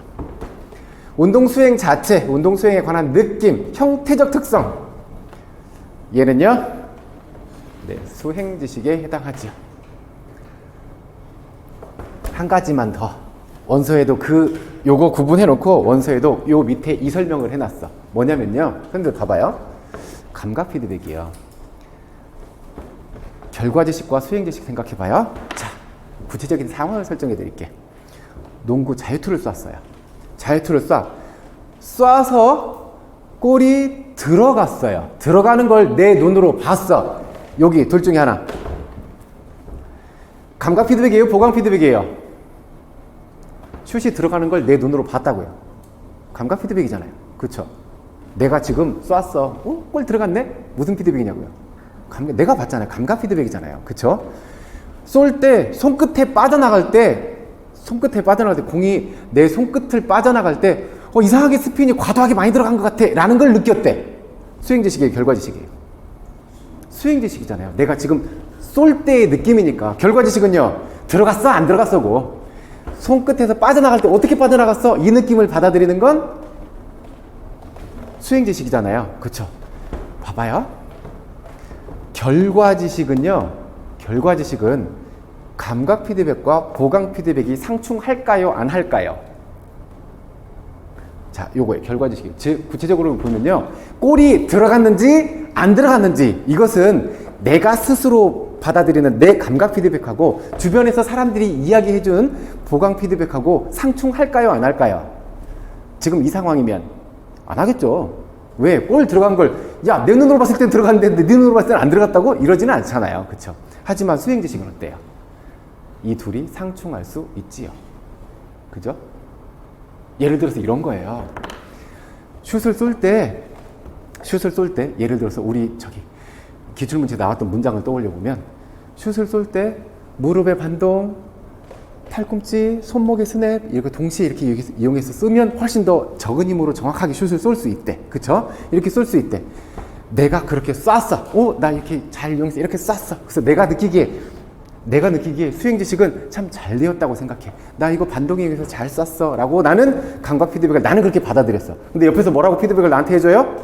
Speaker 1: 운동 수행 자체, 운동 수행에 관한 느낌, 형태적 특성. 얘는요, 네, 수행 지식에 해당하죠. 한 가지만 더. 원서에도 요거 구분해 놓고 원서에도 요 밑에 이 설명을 해놨어. 뭐냐면요, 선생님들 봐봐요. 감각 피드백이에요. 결과 지식과 수행 지식 생각해봐요. 자, 구체적인 상황을 설정해 드릴게. 농구 자유투를 쐈어요. 자유투를 쏴서 골이 들어갔어요. 들어가는 걸 내 눈으로 봤어. 여기 둘 중에 하나. 감각 피드백이에요? 보강 피드백이에요? 슛이 들어가는 걸 내 눈으로 봤다고요. 감각 피드백이잖아요. 그렇죠? 내가 지금 쐈어. 골 들어갔네? 무슨 피드백이냐고요? 내가 봤잖아요. 감각 피드백이잖아요. 그렇죠? 쏠 때 손끝에 빠져나갈 때 공이 내 손끝을 빠져나갈 때 이상하게 스핀이 과도하게 많이 들어간 것 같아 라는 걸 느꼈대. 수행 지식이에요? 결과 지식이에요? 수행 지식이잖아요. 내가 지금 쏠 때의 느낌이니까. 결과 지식은요, 들어갔어 안 들어갔어고. 손끝에서 빠져나갈 때 어떻게 빠져나갔어? 이 느낌을 받아들이는 건 수행지식이잖아요. 그쵸? 봐봐요. 결과지식은요. 결과지식은 감각 피드백과 보강 피드백이 상충할까요? 안 할까요? 자, 요거예요. 결과지식. 즉 구체적으로 보면요. 골이 들어갔는지 안 들어갔는지 이것은 내가 스스로 받아들이는 내 감각 피드백하고 주변에서 사람들이 이야기해준 보강 피드백하고 상충할까요? 안 할까요? 지금 이 상황이면 안 하겠죠. 왜? 골 들어간 걸 야, 내 눈으로 봤을 땐 들어갔는데 네 눈으로 봤을 땐 안 들어갔다고? 이러지는 않잖아요. 그쵸? 하지만 수행지식은 어때요? 이 둘이 상충할 수 있지요. 그죠? 예를 들어서 이런 거예요. 슛을 쏠 때 예를 들어서 우리 저기 기출문제에 나왔던 문장을 떠올려 보면 슛을 쏠 때 무릎의 반동, 팔꿈치, 손목의 스냅 이렇게 동시에 이렇게 이용해서 쓰면 훨씬 더 적은 힘으로 정확하게 슛을 쏠 수 있대. 그쵸? 이렇게 쏠 수 있대. 내가 그렇게 쐈어. 나 이렇게 잘 이용해서 이렇게 쐈어. 그래서 내가 느끼기에 수행지식은 참 잘 되었다고 생각해. 나 이거 반동에 의해서 잘 쐈어. 라고 나는 감각 피드백을 나는 그렇게 받아들였어. 근데 옆에서 뭐라고 피드백을 나한테 해줘요?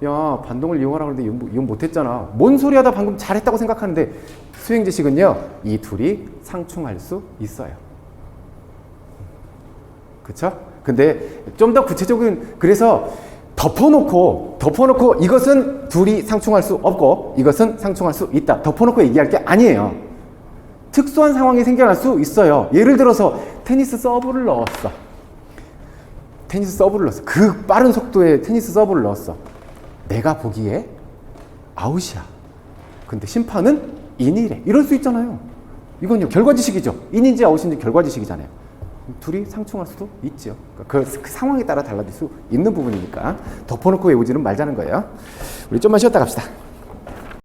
Speaker 1: 야, 반동을 이용하라고 그러는데 이용 못했잖아. 뭔 소리 하다 방금 잘했다고 생각하는데 수행지식은요. 이 둘이 상충할 수 있어요. 그쵸? 근데 좀 더 구체적인 그래서 덮어놓고 이것은 둘이 상충할 수 없고 이것은 상충할 수 있다. 덮어놓고 얘기할 게 아니에요. 특수한 상황이 생겨날 수 있어요. 예를 들어서 테니스 서브를 넣었어. 그 빠른 속도의 테니스 서브를 넣었어. 내가 보기에 아웃이야. 근데 심판은 인이래. 이럴 수 있잖아요. 이건요 결과지식이죠. 인인지 아웃인지 결과지식이잖아요. 둘이 상충할 수도 있죠. 그 상황에 따라 달라질 수 있는 부분이니까 덮어놓고 외우지는 말자는 거예요. 우리 좀만 쉬었다 갑시다.